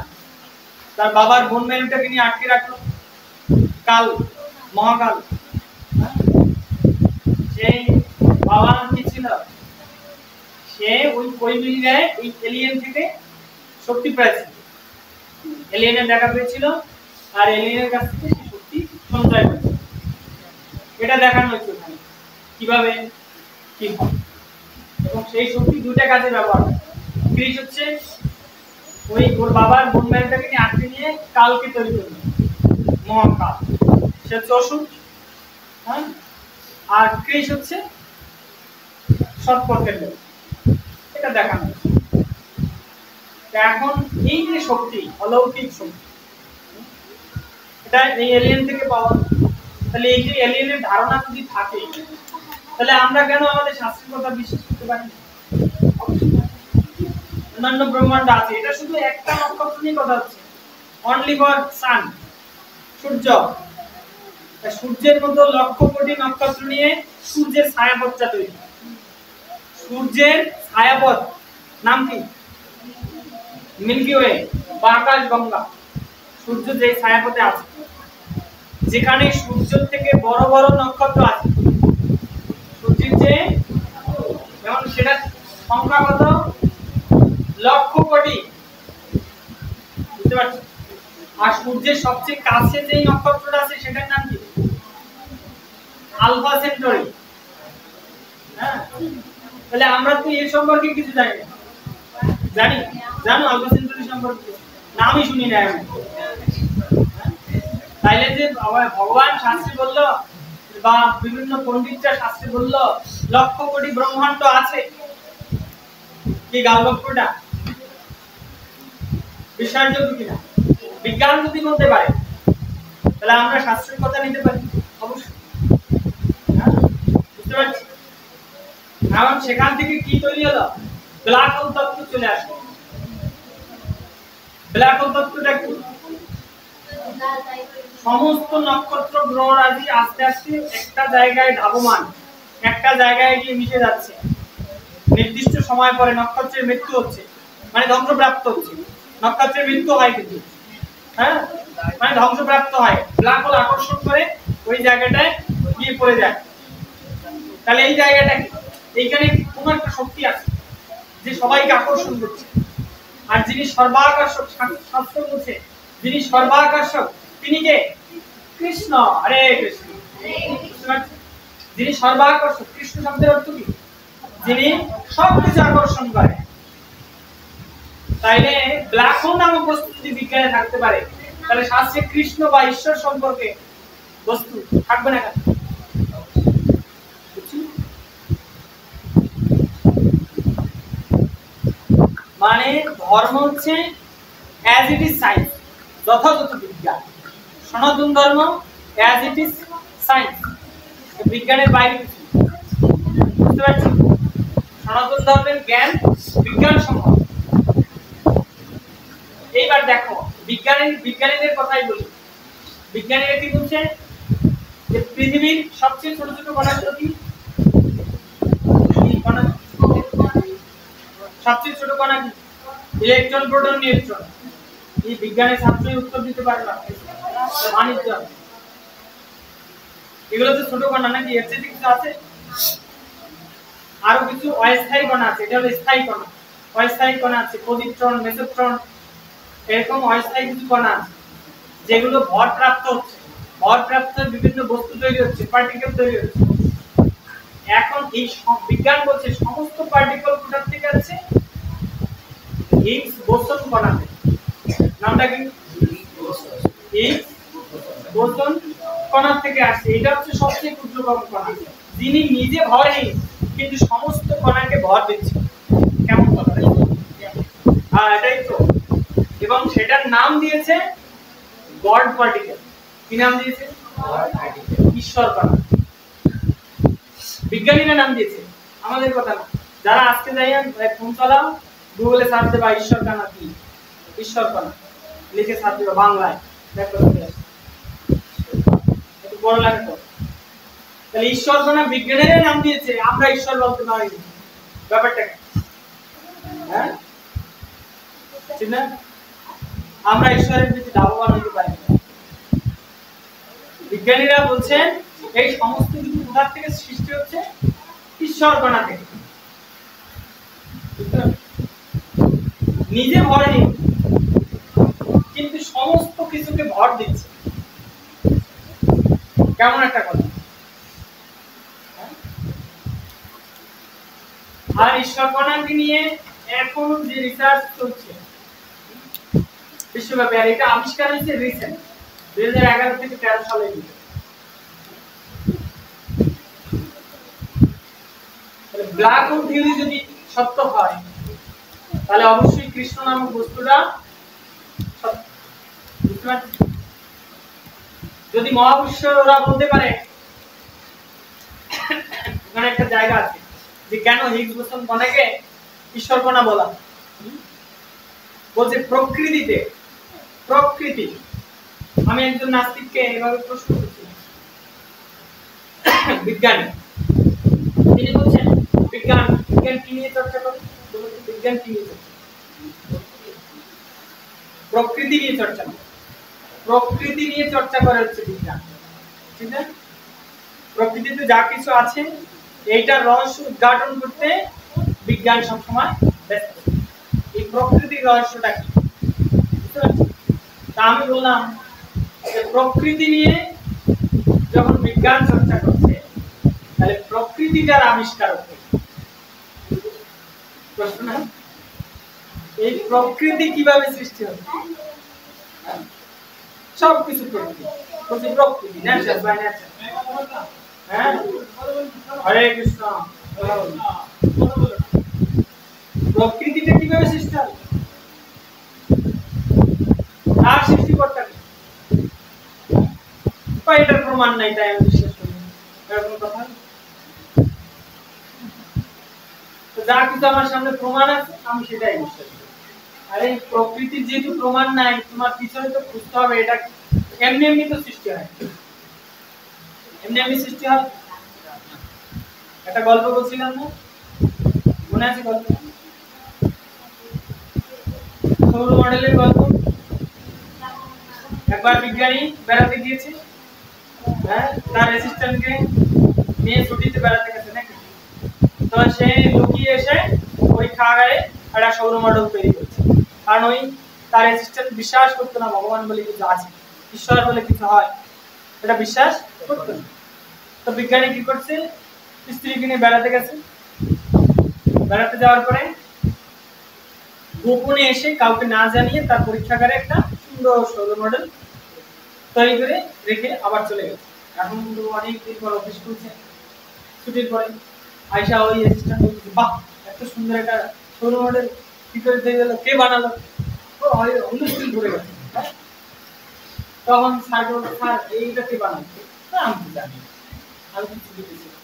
তার বাবার বোন মেরুটাকে নিয়ে আটকে রাখলো কাল, মহাকাল। সেই বাবার নাম কি ছিল? সে ওই কই মিল গায়ে এই এলিয়েন থেকে শক্তি পেয়েছিল, এলিয়েনের দেখা পেয়েছিল, আর এলিয়েনের কাছ থেকে সেই শক্তি সঞ্চয় করেছিল। এটা দেখানো হয়েছে ওখানে কিভাবে কি হয়, এবং সেই শক্তি দুইটা কাজে ব্যবহার হয়। ক্রিশ হচ্ছে ওই ওর বাবার বোন মেরুটাকে নিয়ে আটকে নিয়ে কালকে তৈরি করলো, মহাকাল। সে হচ্ছে অসুর, হ্যাঁ, আর ক্রিশ হচ্ছে সৎপথের লোক। এটা দেখানো হয়েছে। এখন এই যে শক্তি, অলৌকিক শক্তি, এটা এই এলিয়েন থেকে পাওয়া। তাহলে এই যে এলিয়েনের ধারণা যদি থাকে, তাহলে আমরা কেন আমাদের শাস্ত্রের কথা বিশ্বাস করতে থাকতে পারে? অন্যান্য ব্রহ্মাণ্ড আছে, এটা শুধু একটা নক্ষত্র নিয়ে কথা হচ্ছে, অনলি ফর সান, সূর্য। সূর্যের মতো লক্ষ কোটি নক্ষত্র নিয়ে সূর্যের ছায়াপথটা তৈরি। সূর্যের ছায়াপথ নাম কি? মিল্কি ওয়ে বা আকাশগঙ্গা। সূর্য যে ছায়াপথে আছে, যেখানে সূর্যের থেকে বড় বড় নক্ষত্র আছে, সূর্যের চেয়ে, যেমন সেটা সংখ্যা কত? লক্ষ কোটি, বুঝতে পারছো? আর সূর্যের সবচেয়ে কাছে যে নক্ষত্রটা আছে সেটার নাম কি? আলফা সেন্টারি। হ্যাঁ, তাহলে আমরা তো এর সম্পর্কে কিছু জানি না। জানি? জানো আলফা সেন্টারি সম্পর্কে? নামই শুনি না আমি। তাইলে যে ভগবান শাস্ত্রে বললো বা বিভিন্ন পণ্ডিতরা শাস্ত্রে বললো লক্ষ কোটি ব্রহ্মাণ্ড আছে, কি গালগপ্পটা বিশ্বাসযোগ্য কিনা? বিজ্ঞান যদি বলতে পারে তাহলে আমরা শাস্ত্রের কথা নিতে পারি অবশ্যই। বুঝতে পারছি? এখন সেখান থেকে কি তৈরি হলো? ব্ল্যাক হোল তত্ত্ব চলে আসলো। ব্ল্যাক হোল তত্ত্বটা কি? সমস্ত নক্ষত্র গ্রহরাজি আস্তে আস্তে একটা জায়গায় ধাবমান, একটা জায়গায় গিয়ে মিশে যাচ্ছে। নির্দিষ্ট সময় পরে নক্ষত্রের মৃত্যু হচ্ছে, মানে ধ্বংসপ্রাপ্ত হচ্ছে। নক্ষত্রের মৃত্যু হয় কিন্তু, হ্যাঁ, মানে ধ্বংসপ্রাপ্ত হয়। ব্ল্যাক হোল আকর্ষণ করে ওই জায়গাটায় গিয়ে পড়ে যায়। তাহলে এই জায়গাটা কি? এইখানে কোন একটা শক্তি আছে যে সবাইকে আকর্ষণ করছে। আর যিনি সর্বাকর্ষক, শাস্ত্র বলছে যিনি সর্বাকর্ষক তিনি কে? কৃষ্ণ। হরে কৃষ্ণ। যিনি সর্বাকর্ষক, কৃষ্ণ শব্দের অর্থ কি? যিনি সবকিছু আকর্ষণ করে। তাইলে ব্ল্যাক হোল নামক বস্তু যদি বিজ্ঞানে থাকতে পারে, তাহলে শাস্ত্রে কৃষ্ণ বা ঈশ্বর সম্পর্কে বস্তু থাকবে না কেন? মানে ধর্ম হচ্ছে অ্যাজ ইট ইজ সায়েন্স, যথাযথ বিজ্ঞান। সনাতন ধর্ম অ্যাজ ইট ইজ সায়েন্স, বিজ্ঞানের বাইরে কিছু। বুঝতে পারছি? সনাতন ধর্মের জ্ঞান বিজ্ঞান সম্মত। এইবার দেখো বিজ্ঞানীদের কথাই বলি। বিজ্ঞানীরা কি বলছে? যে পৃথিবীর সবচেয়ে ছোট ছোট কণাগুলো কি? সবচেয়ে ছোট কণা কি? Electron, proton, neutron. এই বিজ্ঞানের ছাত্রই উত্তর দিতে পারে না। বাণিজ্য, এগুলো তো ছোট কণা নাকি? এর চেয়ে কিছু আছে? আরো কিছু অস্থায়ী কণা আছে, এটা হলো স্থায়ী কণা। অস্থায়ী কণা আছে পজিট্রন, মেসোট্রন, এরকম অস্থায়ী কিছু কণা আছে যেগুলো ভর প্রাপ্ত হচ্ছে। ভর প্রাপ্ত বিভিন্ন বস্তু তৈরি হচ্ছে, পার্টিকেল তৈরি হচ্ছে। এখন এই বিজ্ঞান বলছে সমস্ত পার্টিকেল কোথা থেকে আসছে? হিগস বোসন কণা থেকে। নামটা কি? হিগস বোসন কণা থেকে আসছে। এটা হচ্ছে সবচেয়ে ক্ষুদ্রতম কণা, যিনি নিজে ভরহীন কিন্তু সমস্ত কণাকে ভর দিচ্ছে। কেমন কথা? হ্যাঁ, এটাই তো। এবং সেটার নাম দিয়েছে গড পার্টিকেল। কি নাম দিয়েছে? ঈশ্বর কণা। বিজ্ঞানীরা নাম দিয়েছে, আমাদের কথা না। যারা আজকে যাই ফোন চালাও, গুগলে সার্চ দেবা ঈশ্বর কণা কি, ঈশ্বর কণা লিখে সার্চ দেবা বাংলায়, দেখো একটু বড় লাগে তো। তাহলে ঈশ্বর কণা বিজ্ঞানীরা নাম দিয়েছে, আমরা ঈশ্বর বলতে পারি। ব্যাপারটা হ্যাঁ, ঠিক না? আমরা ঈশ্বরের প্রতি লাভবান হতে পারি। বিজ্ঞানীরা বলছেন এই সমস্ত কিছু কোথা থেকে সৃষ্টি হচ্ছে? ঈশ্বর কণা থেকে। নিজে ভরহীন কিন্তু সমস্ত কিছুকে ভর দিচ্ছে। কেমন একটা কথা। আর ঈশ্বর কণাকে নিয়ে এখন যে রিসার্চ চলছে বিশ্বব্যাপী, আর এটা আবিষ্কার হয়েছে রিসেন্ট 2011 থেকে 13 সালে। ব্ল্যাক হোল থিওরি যদি সত্য হয় তাহলে অবশ্যই কৃষ্ণ নামক বস্তুটা সত্য। বুঝতে পারছি? যদি মহাবিশ্বের ওরা বলতে পারে এখানে একটা জায়গা আছে যে কেন হিগস বোসন কণাকে ঈশ্বর কণা বলা? বলছে প্রকৃতিতে, প্রকৃতি। আমি একজন নাস্তিককে এভাবে প্রশ্ন করছি, বিজ্ঞানী, তিনি বলছেন বিজ্ঞান, বিজ্ঞান কি নিয়ে চর্চা করে? বিজ্ঞান কি নিয়ে চর্চা? প্রকৃতি নিয়ে চর্চা করে, প্রকৃতি নিয়ে চর্চা করে হচ্ছে বিজ্ঞান, ঠিক না? প্রকৃতিতে যা কিছু আছে এইটার রহস্য উদ্ঘাটন করতে বিজ্ঞান সবসময় ব্যস্ত। এই প্রকৃতির রহস্যটা কি? তা আমি বললাম যে প্রকৃতি নিয়ে যখন বিজ্ঞান চর্চা করছে তাহলে প্রকৃতিটার আবিষ্কারক কে? প্রশ্ন না? এই প্রকৃতি কিভাবে সৃষ্টি হলো? সবকিছু প্রকৃতি, প্রকৃতি ন্যাচার বাই ন্যাচার। হ্যাঁ, হরে কৃষ্ণ। প্রকৃতিটা কিভাবে সৃষ্টি হলো? আর সৃষ্টিকর্তা কে? এটার প্রমাণ নাই, তাই আমি বিশ্বাস করি এরকম কথা। তো যা কিছু আমার সামনে প্রমাণ আছে আমি সেটাই বিশ্বাস করি। আরে প্রকৃতির যেহেতু প্রমাণ নাই, তোমার পিছনে তো খুঁজতে হবে এটা এমনি এমনি তো সৃষ্টি হয়, এমনি এমনি সৃষ্টি হয়। একটা গল্প বলছিলাম না, মনে আছে গল্প? সৌর মডেলের গল্প। একবার বিজ্ঞানী বেড়াতে গিয়েছে, হ্যাঁ, তার অ্যাসিস্ট্যান্টকে নিয়ে ছুটিতে বেড়াতে গেছে নাকি, তো সে লুকিয়ে এসে পরীক্ষাগারে একটা সৌর মডেল তৈরি করছে। কারণ ওই তার অ্যাসিস্ট্যান্ট বিশ্বাস করতো না ভগবান বলে কিছু আছে, ঈশ্বর বলে কিছু হয়, এটা বিশ্বাস করতো না। তো বিজ্ঞানী কি করছে, স্ত্রীকে নিয়ে বেড়াতে গেছে। বেড়াতে যাওয়ার পরে গোপনে এসে কাউকে না জানিয়ে তার পরীক্ষাগারে একটা সুন্দর সৌর মডেল তৈরি করে রেখে আবার চলে গেছে। এখন কিন্তু অনেক দিন পর অফিস করছে, ছুটির পরে আয়সা ওই অ্যাসিস্ট্যান্ট বলছে, বাহ এত সুন্দর একটা সৌর মডেল কি করে তৈরি হলো, কে বানালো? ও অনুষ্ঠান ঘুরে গেছে। তখন স্যার বলল, স্যার এইটা কে বানালো? আমি তো জানি, আমি তো ছুটিতে ছিলাম,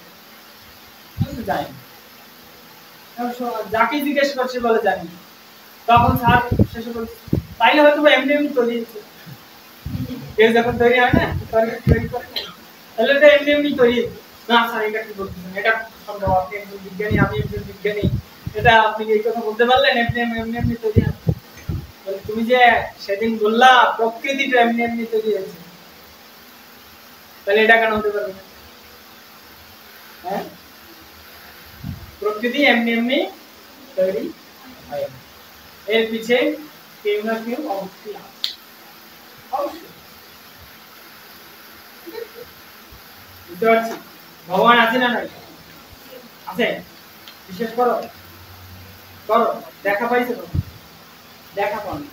আমি তো জানি। যাকে জিজ্ঞেস করছে বলে জানি। তখন স্যার শেষে বলছে, তাইলে হয়তো এমনি এমনি তৈরি হয়েছে। কেউ যখন তৈরি হয় না, তৈরি করে তাহলে এটা এমনি এমনি তৈরি না। স্যার এটা কি বলতেছেন, এটা সম্ভব? আপনি একজন বিজ্ঞানী, আমি একজন বিজ্ঞানী, এটা আপনি এই কথা বলতে পারলেন এমনি এমনি এমনি তৈরি হয়? তুমি যে সেদিন বললা প্রকৃতিটা এমনি এমনি তৈরি হয়েছে, তাহলে এটা কেন হতে পারবে না? হ্যাঁ, প্রকৃতি এমনি এমনি তৈরি হয়, এর পিছে কেউ না কেউ অবশ্যই আছে, অবশ্যই। বুঝতে পারছি ভগবান আছে না নাই? আছে, বিশ্বাস করো, করো। দেখা পাইছো তো? দেখা পাও না।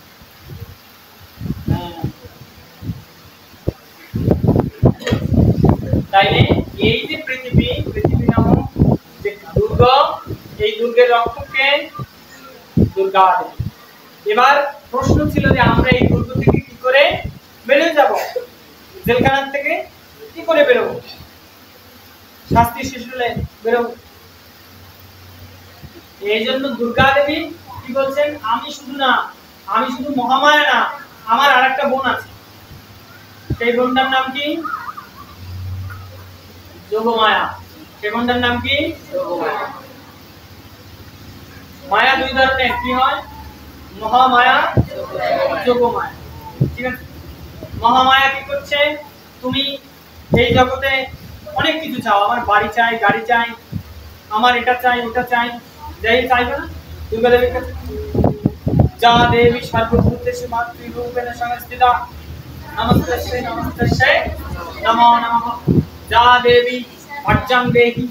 তাইলে এই যে পৃথিবী, পৃথিবী নামক যে দুর্গ, এই দুর্গের রক্ষককে দুর্গা দেবী। এবার প্রশ্ন ছিল যে আমরা এই দুর্গ থেকে কি করে বেরিয়ে যাব? জেলখানা থেকে কি করে বেরোবো? শাস্তি শেষ হলে বেরোবো। এই জন্য দুর্গা দেবী কি বলছেন, আমি শুধু না, আমি শুধু মহামায়া না, আমার আরেকটা বোন আছে। সেই বোনটার নাম কি? যোগমায়া। সেই বোনটার নাম কি? যোগমায়া। মায়া দুই ধরনের, কি হয়? মহামায়া, যোগমায়া। ঠিক আছে? মহামায়া কি করছে, তুমি এই জগতে অনেক কিছু চাও, আমার বাড়ি চাই, গাড়ি চাই, আমার এটা চাই, ওটা চাই, যাই চাইবে না দুর্গা দেবীর কাছে। যা দেবী সর্বভূতেষু মাতৃরূপেণ সংস্থিতা নমস্তেস্যৈ নমস্তেস্যৈ নমো নমঃ। যা দেবী ভাজ্যাং দেহি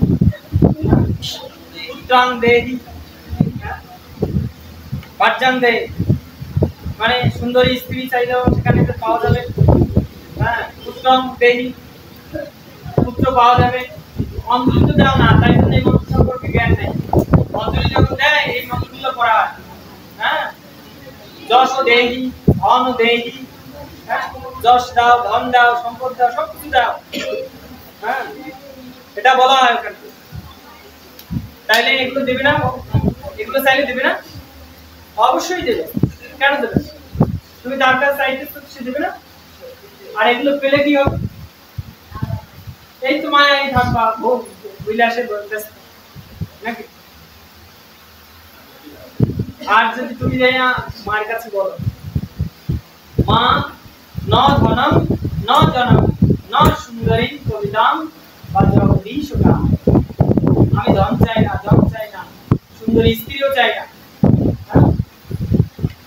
পুত্রাং দেহি, ভাজ্যাং দেহি মানে সুন্দরী স্ত্রী চাইলেও সেখানে পাওয়া যাবে। হ্যাঁ, পুত্রাং দেহি, পুত্র পাওয়া যাবে। অঞ্জলি তো দাও না, তাই জন্য এই মন্ত্র সম্পর্কে জ্ঞান নেই। অঞ্জলি যখন দেয় এই মন্ত্রগুলো পড়া হয়। হ্যাঁ, যশ দেহি, ধন দেহি, হ্যাঁ, যশ দাও, ধন দাও, সম্পদ দাও, সবকিছু দাও। হ্যাঁ, এটা বলা হয় ওখানে। তাইলে এগুলো দেবে না? এগুলো চাইলে দেবে না? অবশ্যই দেবে। কেন দেবে? তুমি তার কাছে চাইতেছো, সে দেবে না? আর এগুলো পেলে কি হবে? এই তো মায়াই থাকবা, ভোগ বিলাসে ব্যস্ত নাকি? আর যদি তুমি যাই না মায়ের কাছে বলো, মা ন ধনম ন জনম ন সুন্দরী কবিতাম বা জগদীশ কাম, আমি ধন চাই না, জন চাই না, সুন্দরী স্ত্রীও চাই না,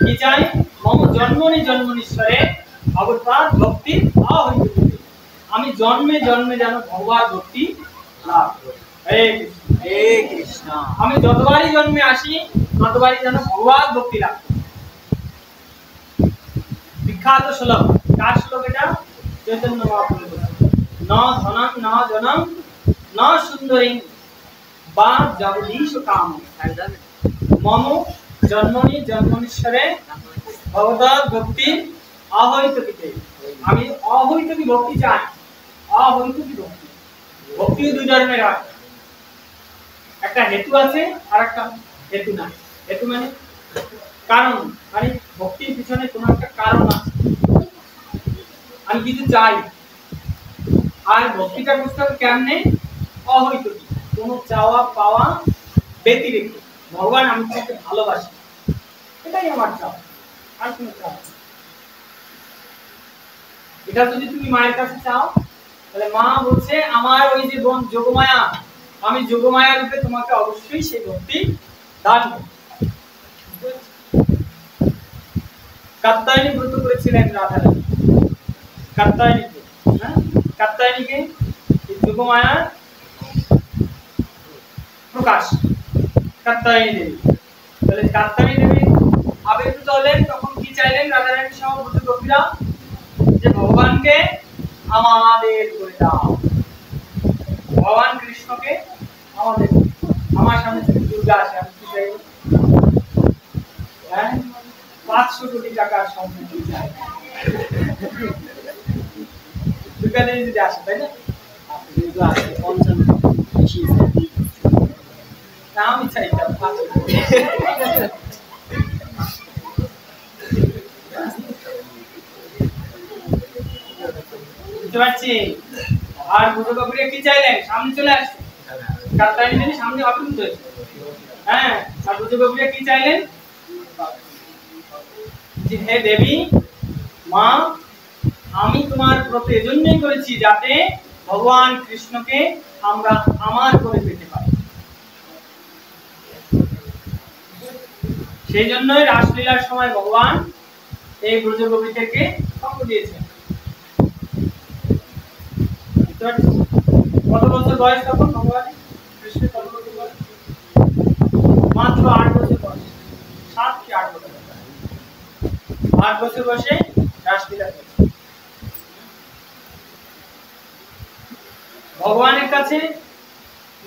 কি চাই? মম জন্মনি জন্মনীশ্বরে ভগবৎ ভক্তি অহৈতুক, আমি জন্মে জন্মে যেন ভগবৎ ভক্তি লাভ করি। হরে কৃষ্ণ। হে কৃষ্ণ। আমি যতবারই জন্মে আসি ততবারই যেন ভগবৎ ভক্তি লাভ করি। বিখ্যাত শ্লোক, কার শ্লোক এটা? চৈতন্য মহাপ্রভু বলেছেন, ন ধনম ন জনম ন সুন্দরী বা জগদীশ কাম, মম জন্মনি জন্মনীশ্বরে ভগবৎ ভক্তি অহৈতুকীতে, আমি অহৈতুকী ভক্তি চাই। অহৈতুকী ভক্তি, ভক্তিও দুই ধরনের হয়, একটা হেতু আছে আর একটা হেতু নাই। হেতু মানে কারণ, মানে ভক্তির পিছনে কোনো একটা কারণ আছে, আমি কিছু চাই। আর ভক্তিটা করতে হবে কেমনে? অহৈতুকী, কোনো চাওয়া পাওয়া ব্যতিরেকে, ভগবান আমি তোমাকে ভালোবাসি, এটাই আমার চাওয়া, আর কোনো চাওয়া নেই। এটা যদি তুমি মায়ের কাছে চাও, তাহলে মা বলছে আমার ওই যে বোন যোগমায়া, আমি যোগমায়া রূপে তোমাকে অবশ্যই সেই ভক্তি দান করব। কাত্যায়নী ব্রত করেছিলেন রাধা রানী, কাত্যায়নীকে, হ্যাঁ, কাত্যায়নীকে যোগমায়ার প্রকাশ, কাত্যায়নী দেবী। তাহলে কাত্যায়নী দেবী আবির্ভূত হলেন, তখন কি চাইলেন রাধা রানী সহ ব্রত গোপীরা? যে ভগবানকে আমাদের করে দাও, ভগবান কৃষ্ণকে আমাদের। আমার সামনে যদি দুর্গা আসে, আমি কি চাই? হ্যাঁ, 500 কোটি টাকার সম্পত্তি চাই। দুর্গা দেবী যদি আসে, তাই না? দুর্গা আসে 55 বেশি তা আমি চাইতাম 500 কোটি। বুঝতে পারছি? আর বুদ্ধগোপুরে কি চাইলেন? সামনে চলে আসছে, কাত্যায়নী দেবী সামনে আবির্ভূত হয়েছে। হ্যাঁ, আর বুদ্ধগোপুরে কি চাইলেন? যে হে দেবী মা, আমি তোমার ব্রত এজন্যই করেছি যাতে ভগবান কৃষ্ণকে আমরা আমার করে পেতে পারি। সেই জন্যই রাসলীলার সময় ভগবান এই ব্রজগোপীদেরকে সঙ্গ দিয়েছেন। কত বছর বয়স তখন ভগবান কৃষ্ণের? কত বছর বয়স? মাত্র 8 বছর বয়স, 7 কি 8 বছর। 8 বছর বয়সে রাসলীলা করেছেন। ভগবানের কাছে,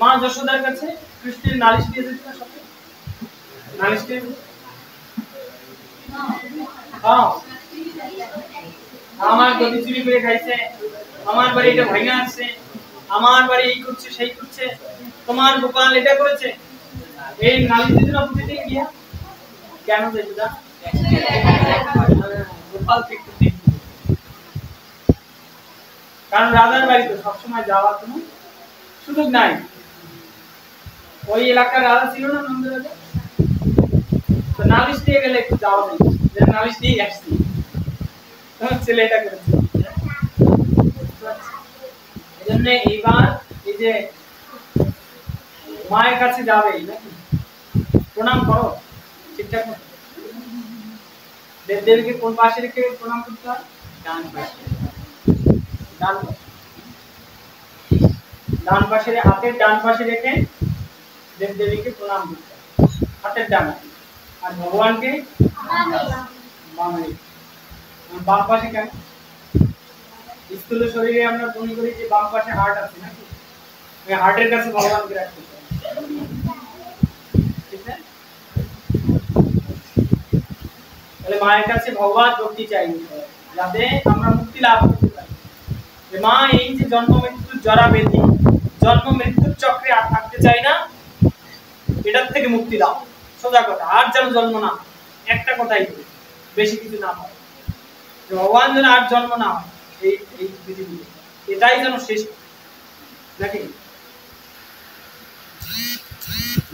মা যশোদার কাছে কৃষ্ণের নালিশ দিয়েছে না? সব নালিশ দিয়েছে। আমার গদি চুরি করে খাইছে, আমার বাড়ি এটা ভাঙা আছে, আমার বাড়ি এই করছে সেই করছে, তোমার গোপাল এটা করেছে। এই নালিশ দিতে না বুঝতে গিয়া কেন দেখো দা গোপাল ঠিক ঠিক, কারণ রাজার বাড়ি তো সবসময় যাওয়ার কোনো সুযোগ নাই। ওই এলাকার রাজা ছিল না নন্দ রাজা, তো নালিশ দিয়ে গেলে একটু যাওয়া যায়, যে নালিশ দিয়ে আসছি তোমার ছেলে এটা করেছে। এই জন্য এইবার এই যে মায়ের কাছে যাবে নাকি প্রণাম করো ঠিকঠাক মতো। দেবদেবীকে কোন পাশে রেখে প্রণাম করতে হয়? ডান পাশে। ডান পাশে, ডান পাশে, হাতের ডান পাশে রেখে দেবদেবীকে প্রণাম করতে হয়, হাতের ডান। আর ভগবানকে বামে। বাম পাশে কেন? স্থূল শরীরে আমরা মনে করি যে বাম পাশে হার্ট আছে নাকি, ওই হার্টের কাছে ভগবানকে রাখতে চাই, ঠিক আছে? তাহলে মায়ের কাছে ভগবান ভক্তি চাই যাতে আমরা মুক্তি লাভ করতে পারি। যে মা, এই যে জন্ম মৃত্যুর জরা ব্যাধি, জন্ম মৃত্যুর চক্রে আর থাকতে চাই না, এটার থেকে মুক্তি দাও, সোজা কথা। আর যেন জন্ম না হয়, একটা কথাই বলি, বেশি কিছু না হয়, ভগবান যেন আর জন্ম না হয় এই এই পৃথিবীতে, এটাই যেন শেষ নাকি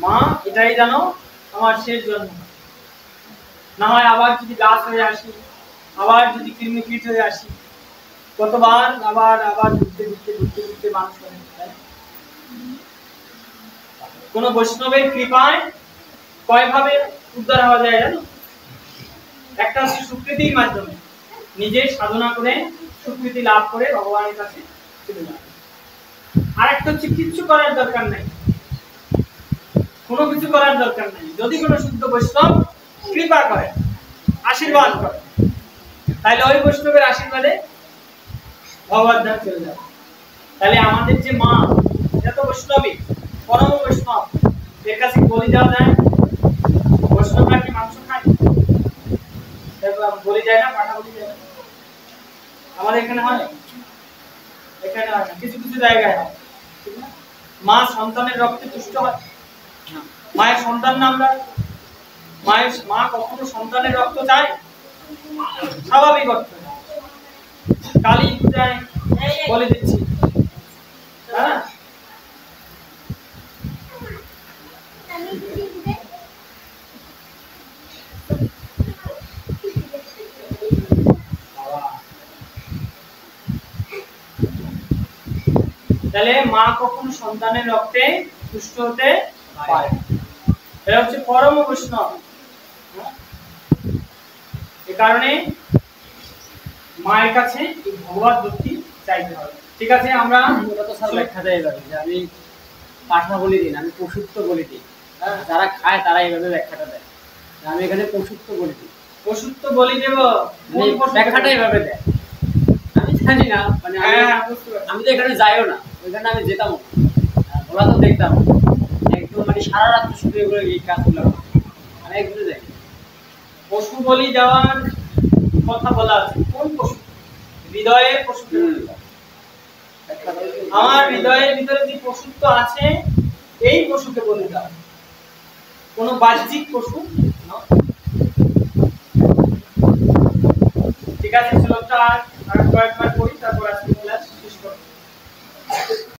মা, এটাই যেন আমার শেষ জন্ম, না হয় আবার যদি গাছ হয়ে আসি, আবার যদি কৃমিকীট হয়ে আসি, কতবার আবার আবার ঘুরতে ঘুরতে ঘুরতে ঘুরতে মানুষ হয়ে যায়। কোন বৈষ্ণবের কৃপায় কয়ভাবে উদ্ধার হওয়া যায় জানো? একটা হচ্ছে সুকৃতির মাধ্যমে, নিজের সাধনা করে সুকৃতি লাভ করে ভগবানের কাছে চলে যাওয়া। আর একটা হচ্ছে কিচ্ছু করার দরকার নাই, কোনো কিছু করার দরকার নাই। যদি কোনো শুদ্ধ বৈষ্ণব কৃপা করে, আশীর্বাদ করে, তাহলে ওই বৈষ্ণবের আশীর্বাদে ভগবান ধাম চলে যাবে। তাহলে আমাদের যে মা, এটা তো বৈষ্ণবী, পরম বৈষ্ণব, এর কাছে বলি দেওয়া যায়। বৈষ্ণবরা কি মাংস খায়? বলি যায় না, পাঠা বলি যায় না। আমাদের এখানে হয়, এখানে হয় না, কিছু কিছু জায়গায় হয়। মা সন্তানের রক্তে তুষ্ট হয়, মায়ের সন্তান না আমরা, মা কখনো সন্তানের রক্ত চায়? স্বাভাবিক অর্থ। কালী পূজায় বলে দিচ্ছি, হ্যাঁ, তাহলে মা কখনো সন্তানের রক্তে তুষ্ট হতে পারে। এটা হচ্ছে পরম বৈষ্ণব। এ কারণে মায়ের কাছে এই ভগবত ভক্তি চাইতে হবে। ঠিক আছে, আমরা ওটা তো স্যার ব্যাখ্যাটা এইভাবে যে আমি পাঠা বলি দিন, আমি পশুত্ব বলি দিই। হ্যাঁ, যারা খায় তারা এইভাবে ব্যাখ্যাটা দেয়, আমি এখানে পশুত্ব বলি দিই। পশুত্ব বলি দেব, মানে ব্যাখ্যাটা এইভাবে দেয়, আমি জানি না, মানে আমি তো এখানে যাইও না, ওইখানে আমি যেতাম, ওরা তো দেখতাম একদম, মানে সারা রাত শুধু এগুলো এই কাজগুলো আমি একদম যাই। পশু বলি দেওয়ার কথা বলা আছে, কোন পশু? হৃদয়ের পশু। আমার হৃদয়ের ভিতরে যে পশুত্ব আছে, এই পশুকে বলি দাও, কোন বাহ্যিক পশু নয়। ঠিক আছে, শ্লোকটা আর কয়েকবার পড়ি, তারপর আজকে ক্লাস শেষ করব।